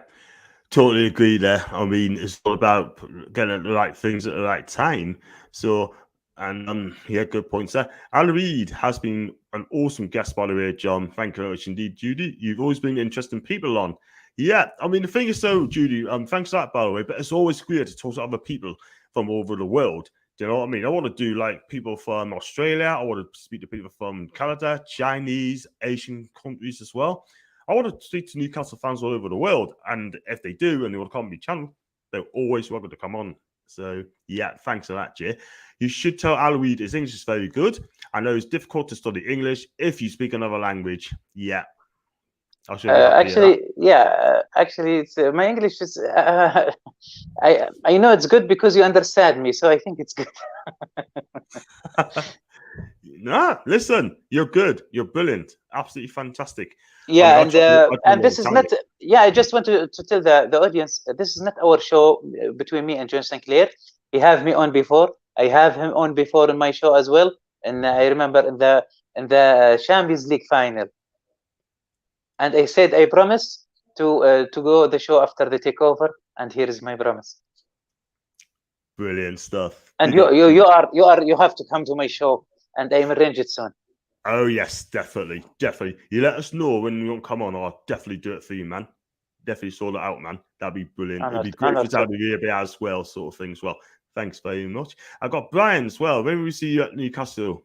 totally agree there. I mean, it's all about getting the right things at the right time. So, and yeah, good points there. Ali Reid has been an awesome guest, by the way, John. Thank you very much indeed, Judy. You've always been interesting people on. Yeah, I mean, the thing is, so, Judy, thanks for that, by the way, but it's always great to talk to other people from all over the world. Do you know what I mean? I want to do like people from Australia. I want to speak to people from Canada, Chinese, Asian countries as well. I want to speak to Newcastle fans all over the world. And if they do and they want to come on my channel, they're always welcome to come on. So, yeah, thanks for that, Jay. You should tell Ali Reid his English is very good. I know it's difficult to study English if you speak another language. Yeah. Actually, it's my English is. I know it's good because you understand me, so I think it's good. Nah, listen, you're good. You're brilliant. Absolutely fantastic. Yeah, and this is not. Yeah, I just want to tell the audience, this is not our show between me and John Sinclair. He have me on before. I have him on before in my show as well. And I remember in the Champions League final. And I said I promise to go the show after the takeover, and here is my promise. Brilliant stuff. And you have to come to my show, and I'm arrange it soon. Oh yes, definitely. You let us know when you want to come on. I'll definitely do it for you, man. definitely sort it out, man. That'd be brilliant. It'd be great Honored for Saudi Arabia as well, sort of thing as well. Thanks very much. I got Brian as well. When will we see you at Newcastle?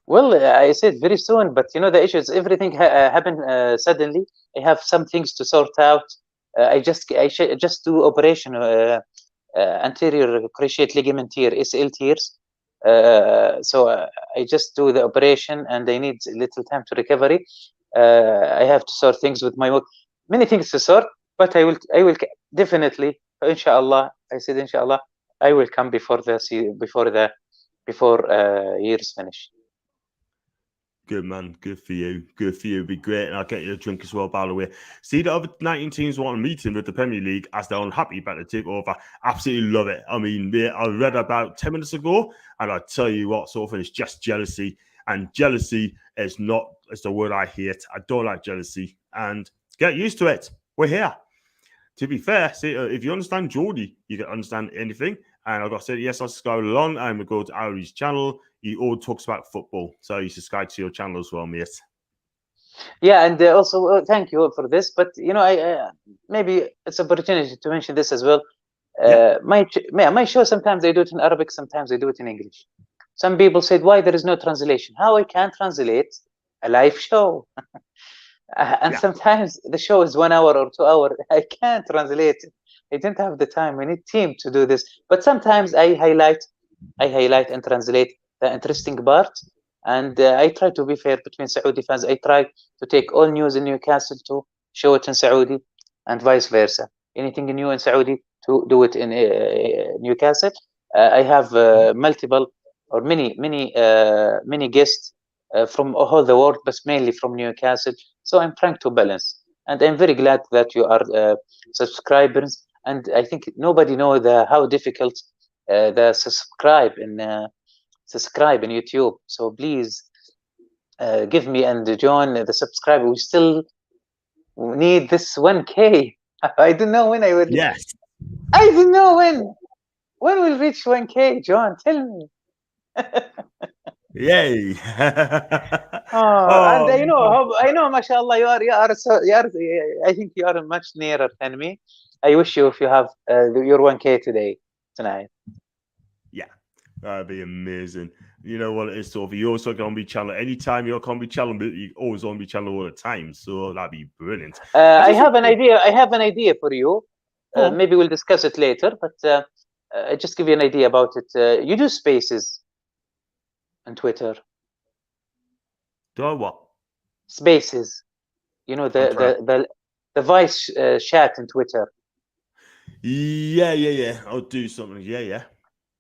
Well, I said very soon, but the issue is everything happened suddenly. I have some things to sort out. I just do operation anterior cruciate ligament tear (ACL) tears. So I just do the operation, and I need a little time to recovery. I have to sort things with my work. Many things to sort, but I will definitely, inshallah. I said inshallah, I will come before year's finish. Good, man. Good for you. Good for you. It'd be great. And I'll get you a drink as well, by the way. See, the other 19 teams want a meeting with the Premier League as they're unhappy about the takeover. Absolutely love it. I mean, I read about 10 minutes ago, and I tell you what, sort of, it's just jealousy. And jealousy is the word I hate. I don't like jealousy. And get used to it. We're here. To be fair, see, if you understand Geordie, you can understand anything. And I've got to say, yes, I subscribe along. I'm going to go to Ari's channel. He all talks about football. So you subscribe to your channel as well, mate. Yeah, and also thank you for this. But, I maybe it's an opportunity to mention this as well. My show, sometimes I do it in Arabic, sometimes I do it in English. Some people said, why there is no translation? How I can translate a live show? Sometimes the show is 1 hour or 2 hours. I can't translate it. I didn't have the time. We need team to do this. But sometimes I highlight and translate the interesting part. And I try to be fair between Saudi fans. I try to take all news in Newcastle to show it in Saudi, and vice versa. Anything new in Saudi to do it in Newcastle. I have multiple or many guests from all the world, but mainly from Newcastle. So I'm trying to balance, and I'm very glad that you are subscribers. And I think nobody knows how difficult the subscribe in YouTube. So please give me and join the subscribe. We still need this 1K. I don't know when I will. Yes. I don't know when. When will reach 1K, John? Tell me. Yay! And I know, mashallah, you are. I think you are much nearer than me. I wish you if you have your 1K tonight. Yeah, that'd be amazing. You know what it is, Sophie? You're also going to be channel anytime you're going to be channel, but you always on be channel all the time. So that'd be brilliant. I have an idea. I have an idea for you. Maybe we'll discuss it later, but I just give you an idea about it. You do spaces on Twitter. Do I what? Spaces. The voice chat on Twitter. Yeah. I'll do something.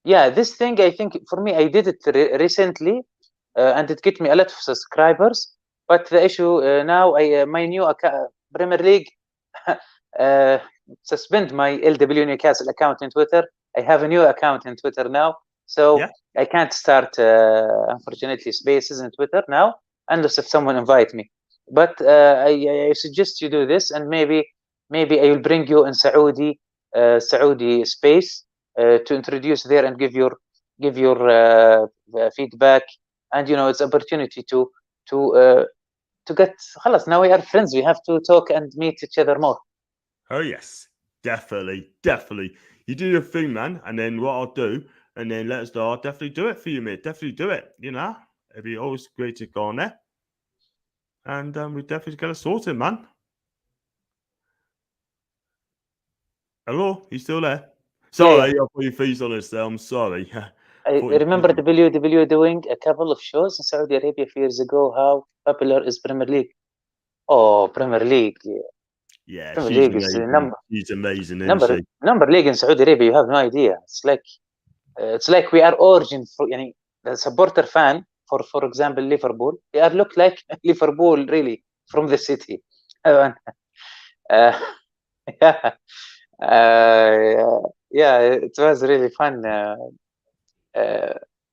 Yeah, this thing, I think for me, I did it recently, and it get me a lot of subscribers. But the issue now, my new Premier League suspend my LW Newcastle account in Twitter. I have a new account in Twitter now, so I can't start, unfortunately, spaces in Twitter now, unless if someone invite me. But I suggest you do this, and maybe I will bring you in Saudi space to introduce there and give your feedback, and it's opportunity to get. Now we are friends. We have to talk and meet each other more. Oh yes, definitely. You do your thing, man, and then what I'll do, and then let us know. I'll definitely do it for you, mate. Definitely do it. It'd be always great to go on there, and we definitely get it sorted, man. Hello, you still there? Sorry, I put your face on this there. I'm sorry. I remember WWE doing a couple of shows in Saudi Arabia a few years ago. How popular is Premier League? Oh, Premier League. Yeah, Premier she's League amazing. is she's amazing, isn't she? Number league in Saudi Arabia, you have no idea. It's like we are origin for the supporter fan for example Liverpool. They are look like Liverpool really from the city. It was really fun.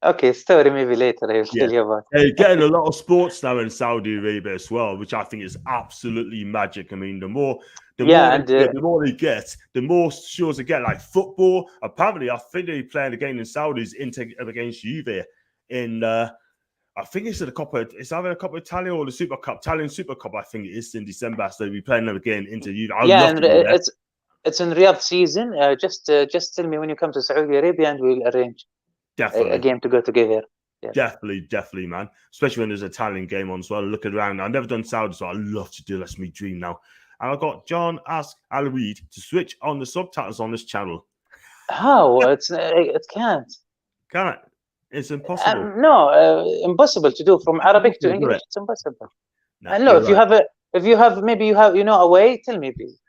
Okay, story maybe later I will tell you about. They're getting a lot of sports now in Saudi Arabia as well, which I think is absolutely magic. I mean, the more they get, the more shows they get, like football. Apparently, I think they're playing a game in Saudis against Juve in I think it's it's either a Coppa Italia or the Super Cup, Italian Super Cup. I think it is in December, so we're playing them again into you. I'd love and to be there. it's in Riyadh season. Just tell me when you come to Saudi Arabia, and we'll arrange a game to go together. Yeah. Definitely, man. Especially when there's an Italian game on. So I look around. I've never done Saudi, so I'd love to do. That's my dream now. And I got John ask Aloid to switch on the subtitles on this channel. How? It can't. Can it? It's impossible. No, impossible to do from Arabic to English. It's impossible. No, And no, if you have maybe a way, tell me, please.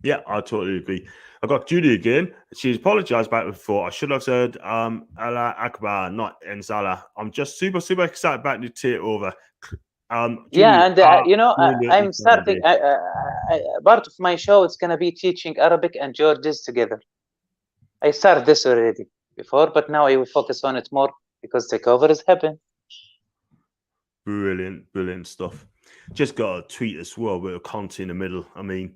Yeah, I totally agree. I got Judy again. She's apologized about it before. I should have said Allah Akbar, not Inshallah. I'm just super excited about the Takeover. Judy, and I'm starting. Part of my show is gonna be teaching Arabic and Georges together. I started this already before, but now I will focus on it more because Takeover is happening. Brilliant stuff. Just got a tweet as well with a Conte in the middle. I mean,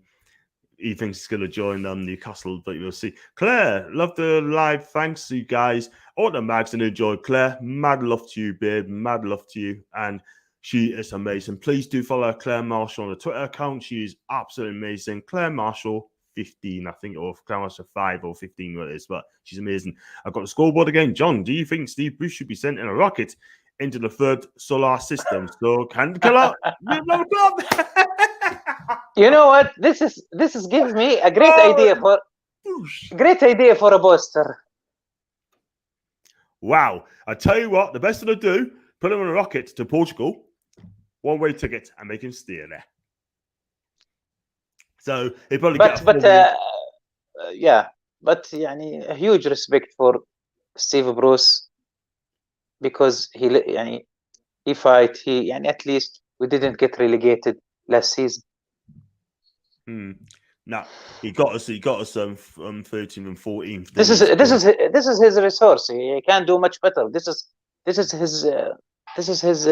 he thinks he's going to join Newcastle, but you'll see. Claire, love the live. Thanks, you guys. All the mags and enjoy. Claire, mad love to you, babe. Mad love to you. And she is amazing. Please do follow Claire Marshall on the Twitter account. She is absolutely amazing. Claire Marshall 15, I think, or Claire Marshall 5 or 15, what it is, but she's amazing. I've got the scoreboard again. John, do you think Steve Bruce should be sent in a rocket into the third solar system? So can You know what? This is gives me a great idea for a poster. Wow! I tell you what, the best thing to do: put him on a rocket to Portugal, one-way ticket, and make him stay there. So he probably but a huge respect for Steve Bruce because he fight. At least we didn't get relegated last season. No, he got us 13th and 14th. This is his resource. He can't do much better. This is his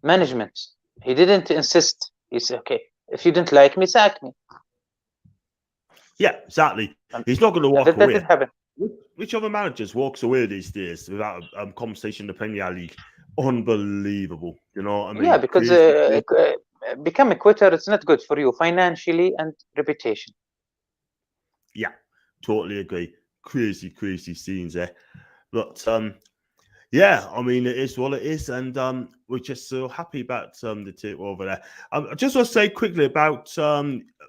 management. He didn't insist. He said, "Okay, if you didn't like me, sack me." Yeah, exactly. He's not going to walk away. That didn't happen. Which other managers walks away these days without a conversation in the Premier League? Unbelievable. You know what I mean? Yeah, because become a quitter, it's not good for you financially and reputation. Yeah, totally agree. Crazy scenes there. But yeah, I mean, it is what it is, and we're just so happy about the Takeover there. I just want to say quickly about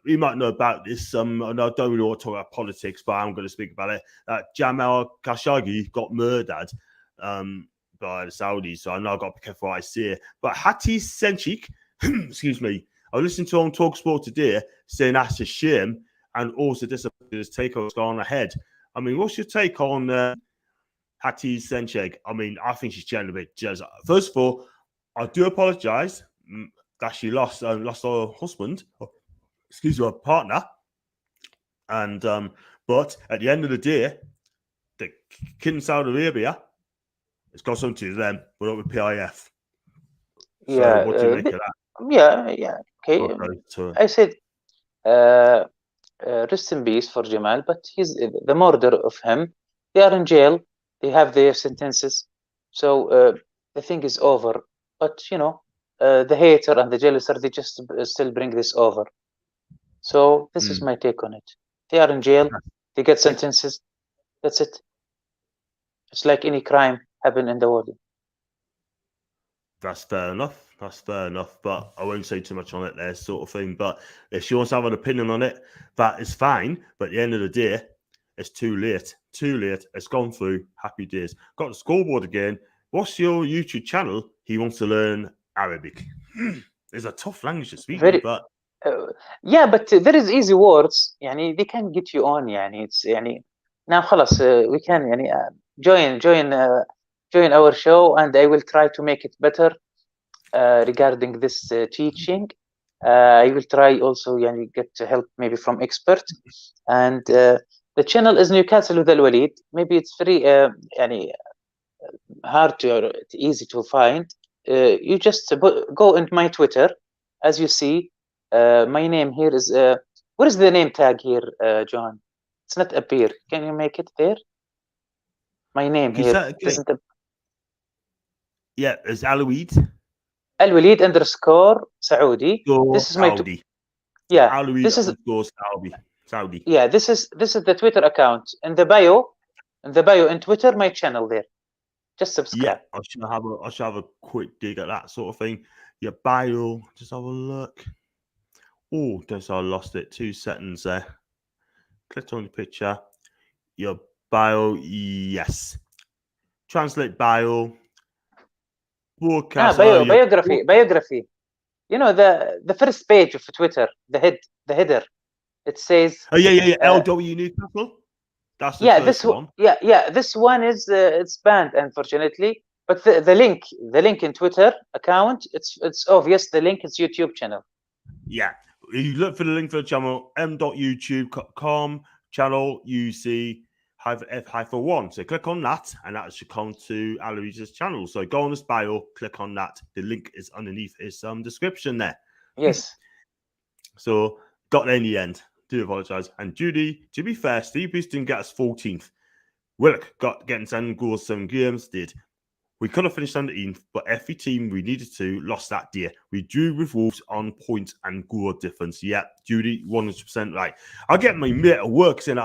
you might know about this. And I don't really want to talk about politics, but I'm going to speak about it. Jamal Khashoggi got murdered by the Saudis, so I know I've got to be careful what I say. But Hati Senchik, excuse me, I listened to on TalkSport today saying that's a shame, and also disappointed his Takeover's gone ahead. I mean, what's your take on Hati Senchik? I mean, I think she's generally a bit jealous. First of all, I do apologise that she lost her husband, excuse me, her partner, and but at the end of the day, the kid in Saudi Arabia, it's got something to them, but not with PIF. So what do you make of that? Yeah. Okay. I said, rest in peace for Jamal, but he's the murder of him. They are in jail. They have their sentences. So the thing is over. But, the hater and the jealouser, they just still bring this over. So this is my take on it. They are in jail. They get sentences. That's it. It's like any crime happen in the world. That's fair enough. But I won't say too much on it there, sort of thing. But if she wants to have an opinion on it, that is fine. But at the end of the day, it's too late. It's gone through. Happy days. Got the scoreboard again. What's your YouTube channel? He wants to learn Arabic. It's a tough language to speak, but yeah, but there is easy words. They can get you on. It's now خلاص we can join our show, and I will try to make it better regarding this teaching. I will try also get help maybe from expert, and the channel is Newcastle with Al Walid. Maybe it's very hard to easy to find. You just go into my Twitter, as you see. My name here is what is the name tag here, John? It's not appear. Can you make it there? My name here doesn't. Yeah, it's Aloid. Al-Walid _ Saudi. Go This is my Saudi. yeah. Aloid This is underscore Saudi. Saudi. yeah. This is the Twitter account. In the bio in Twitter, my channel there. Just Yeah, subscribe. I should have a quick dig at that sort of thing. Your bio, just have a look. Oh, just I lost it. 2 seconds there. Click on the picture. Your bio, yes. Translate bio. Broadcast. Biography. You know the first page of Twitter, the header. It says Oh yeah. LW Newcastle. That's the yeah. first one. This one is it's banned unfortunately. But the link in Twitter account, it's obvious. The link is YouTube channel. Yeah, you look for the link for the channel m.youtube.com channel UC-F-1. So click on that, and that should come to Aloysius' channel. So go on his bio, click on that. The link is underneath his description there. Yes. So got there in the end. Do apologise. And Judy, to be fair, Steve Bruce didn't get us 14th. Willock got getting 7 goals, 7 games, did. We could have finished 17th, but every team we needed to lost that day. We drew with Wolves on points and goal difference. Yeah, Judy, 100% right. I get my mate at work saying,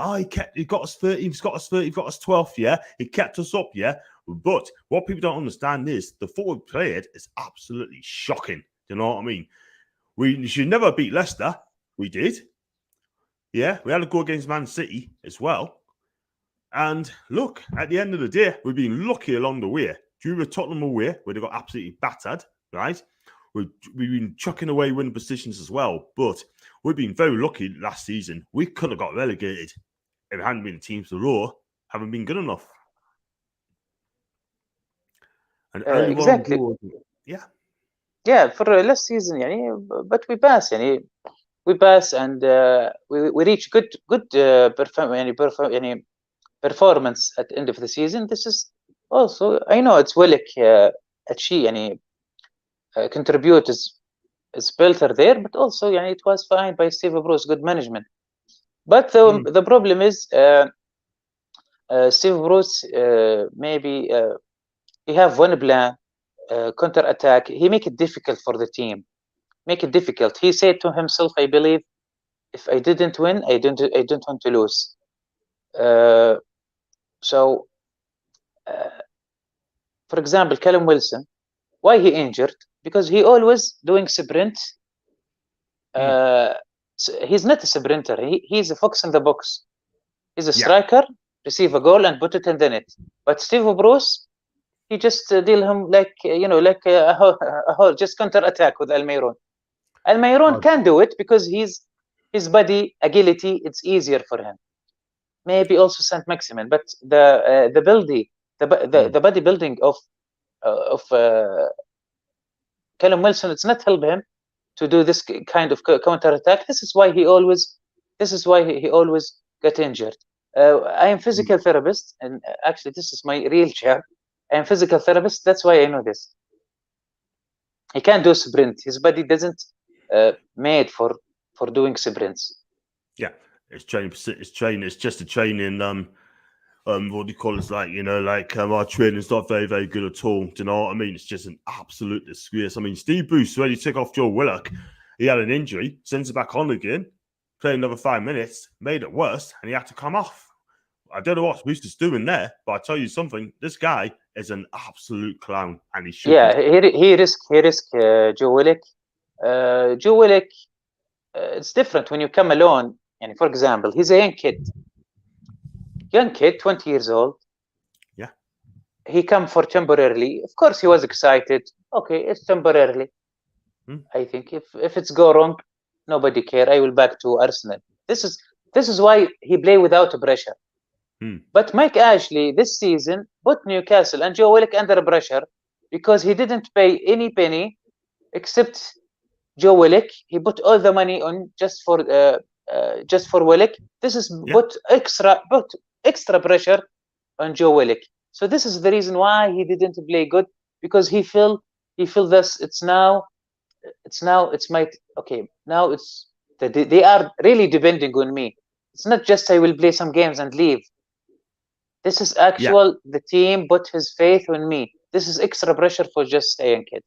he got us 13th, he's got us 30th, he got us 12th, yeah. He kept us up, yeah. But what people don't understand is the football we played is absolutely shocking. Do you know what I mean? We should never beat Leicester. We did. Yeah, we had a goal against Man City as well. And look, at the end of the day, we've been lucky along the way. Drew with Tottenham away, where they got absolutely battered, right? We've been chucking away winning positions as well, but we've been very lucky last season. We could have got relegated if it hadn't been the teams the row haven't been good enough. And only exactly. one goal. Yeah. Yeah, for last season, يعني, but we pass, يعني, we pass and we reach good performance at the end of the season. This is also, I know it's Willick achieve, يعني, contribute is better there, but also يعني, it was fine by Steve Bruce, good management. But the problem is Steve Bruce maybe he have one plan, counter attack. He make it difficult for the team. Make it difficult. He said to himself, I believe, if I didn't win, I don't want to lose. So, for example, Callum Wilson, why he injured? Because he always doing sprints. He's not a sprinter. He's a fox in the box. He's a striker, receive a goal and put it in the net. But Steve Bruce, he just deal him like just counter attack with Almiron. Almiron can do it because his body agility, it's easier for him. Maybe also Saint Maximin, but the body building of Callum Wilson, it's not help him to do this kind of counter attack. This is why he always get injured. I am physical therapist, and actually this is my real job. I am physical therapist. That's why I know this. He can't do sprint. His body doesn't made for doing sprints. Yeah, it's training. It's just a training. What do you call it? Like, our training's not very, very good at all. Do you know what I mean? It's just an absolute disgrace. I mean, Steve Bruce, when he took off Joe Willock, he had an injury, sends it back on again, played another 5 minutes, made it worse, and he had to come off. I don't know what Bruce is doing there, but I tell you something, this guy is an absolute clown, and he should be. He risk Joe Willock. Joe Willock, it's different when you come alone. And for example, he's a young kid, 20 years old. Yeah. He come for temporarily. Of course, he was excited. Okay, it's temporarily. I think if it's go wrong, nobody care. I will back to Arsenal. This is why he play without pressure. But Mike Ashley this season put Newcastle and Joe Willock under pressure because he didn't pay any penny except Joe Willock. He put all the money on just for Willock. This is put extra pressure on Joe Willock. So this is the reason why he didn't play good, because he feel this. They are really depending on me. It's not just I will play some games and leave. This is actual. The team put his faith on me. this is extra pressure for just staying kid.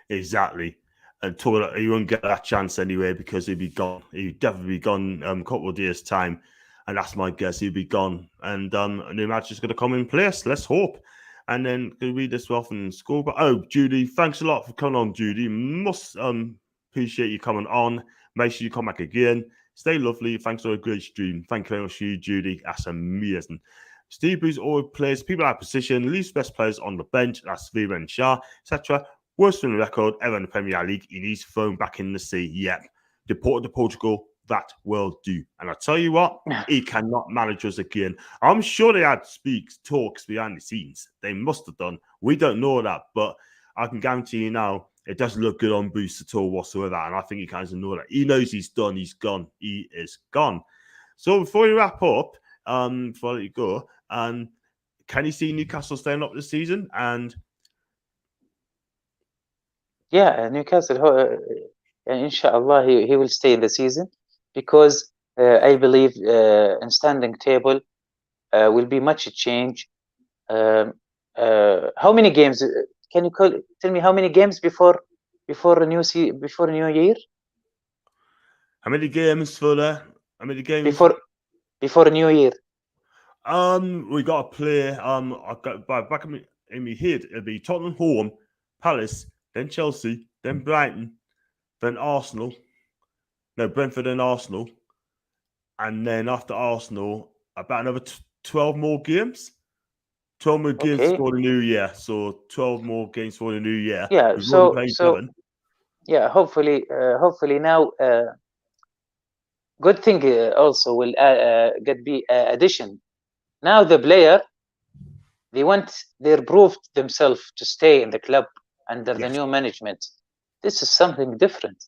Exactly. And he won't get that chance anyway because he'd be gone. He'd definitely be gone a couple of days' time. And that's my guess. He'd be gone. And a new match is going to come in place. Let's hope. And then can we read this off in school? But Judy, thanks a lot for coming on, Judy. Must appreciate you coming on. Make sure you come back again. Stay lovely. Thanks for a great stream. Thank you very much for you, Judy. That's amazing. Steve Bruce always plays people out of position, leaves best players on the bench. That's Viren Shah, etc. Worst winning record ever in the Premier League. He needs thrown back in the sea. Yep. Deported to Portugal. That will do. And I tell you what, he cannot manage us again. I'm sure they had talks behind the scenes. They must have done. We don't know that, but I can guarantee you now, it doesn't look good on Bruce at all whatsoever. And I think he kind of know that. He knows he's done. He's gone. He is gone. So before we wrap up, before I let you go, can you see Newcastle staying up this season? And yeah, Newcastle, inshallah, he will stay in the season because I believe in standing table will be much change. How many games? Can you tell me how many games before a new year? How many games how many games before a new year? We got to play. I've got back in my head. It'll be Tottenham home, Palace, then Chelsea, then Brighton, then Arsenal. No, Brentford and Arsenal, and then after Arsenal, about another 12 more games. 12 more games for the new year. So 12 more games for the new year. Yeah. So yeah. Hopefully now. Good thing also will be addition. Now the player, they proved themselves to stay in the club under the new management. This is something different.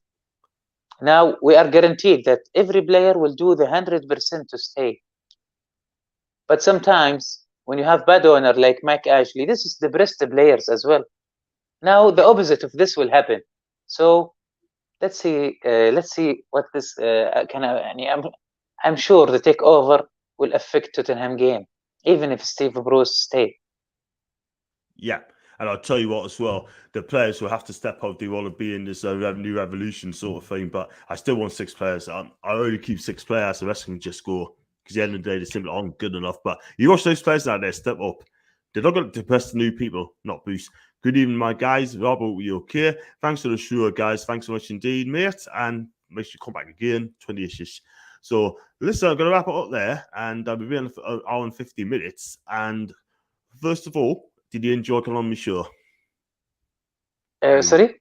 Now we are guaranteed that every player will do the 100% to stay. But sometimes when you have bad owner like Mike Ashley, this is depress the players as well. Now the opposite of this will happen. So let's see what this I'm sure the takeover will affect Tottenham game, even if Steve Bruce stay. Yeah, and I'll tell you what as well, the players will have to step up. They want to be in this new revolution sort of thing, but I still want 6 players. I only keep 6 players, the rest can just go, because at the end of the day, they simply aren't good enough. But you watch those players out there step up. They're not going to depress the new people, not boost. Good evening, my guys. Robert, we okay? Thanks for the show, guys. Thanks so much indeed, mate. And make sure you come back again, 20-ish. So, listen, I'm going to wrap it up there, and I'll be in an hour and 50 minutes. And first of all, did you enjoy coming on my show? Sorry?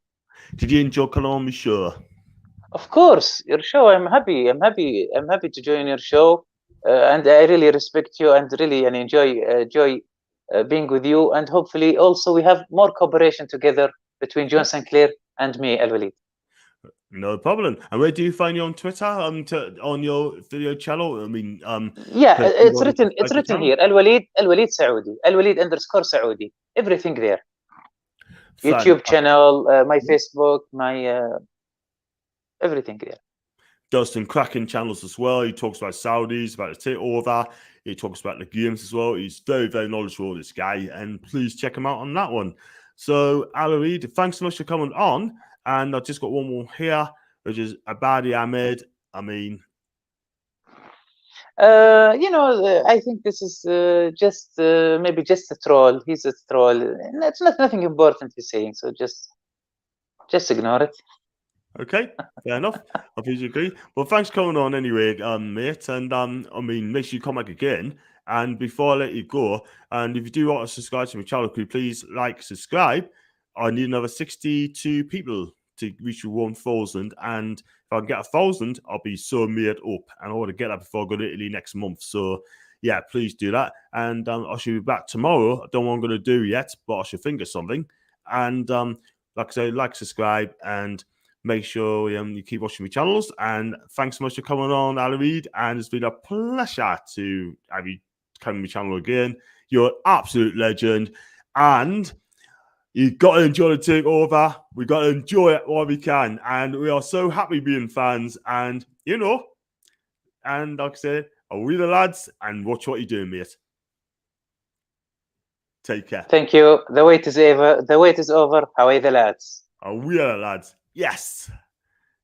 Did you enjoy coming on my show? Of course, your show. I'm happy to join your show, and I really respect you and really enjoy being with you. And hopefully, also we have more cooperation together between John Sinclair and me, Al Walid. No problem. And where do you find you on Twitter? On your video channel? I mean, yeah, it's written here. Al Walid Saudi. Al Walid _ Saudi. Everything there. YouTube channel, my Facebook, my everything there. Does some cracking channels as well. He talks about Saudis, about the takeover. He talks about the games as well. He's very, very knowledgeable, this guy. And please check him out on that one. So, Al Walid, thanks so much for coming on. And I've just got one more here, which is Abadi Ahmed. I mean, I think this is just maybe just a troll. He's a troll. It's nothing important he's saying. So just ignore it. Okay, fair enough. I think you agree. Well, thanks for coming on anyway, mate. And I mean, make sure you come back again. And before I let you go, and if you do want to subscribe to my channel, could you please subscribe? I need another 62 people to reach 1,000. And if I can get 1,000, I'll be so made up. And I want to get that before I go to Italy next month. So, yeah, please do that. And I should be back tomorrow. I don't know what I'm going to do yet, but I should think of something. And like I say, subscribe, and make sure you keep watching my channels. And thanks so much for coming on, Al Walid. And it's been a pleasure to have you come on my channel again. You're an absolute legend. And you've got to enjoy the takeover. We've got to enjoy it while we can. And we are so happy being fans. And, and like I said, I'll read the lads and watch what you're doing, mate. Take care. Thank you. The wait is over. How are the lads? Oh, we are lads. Yes.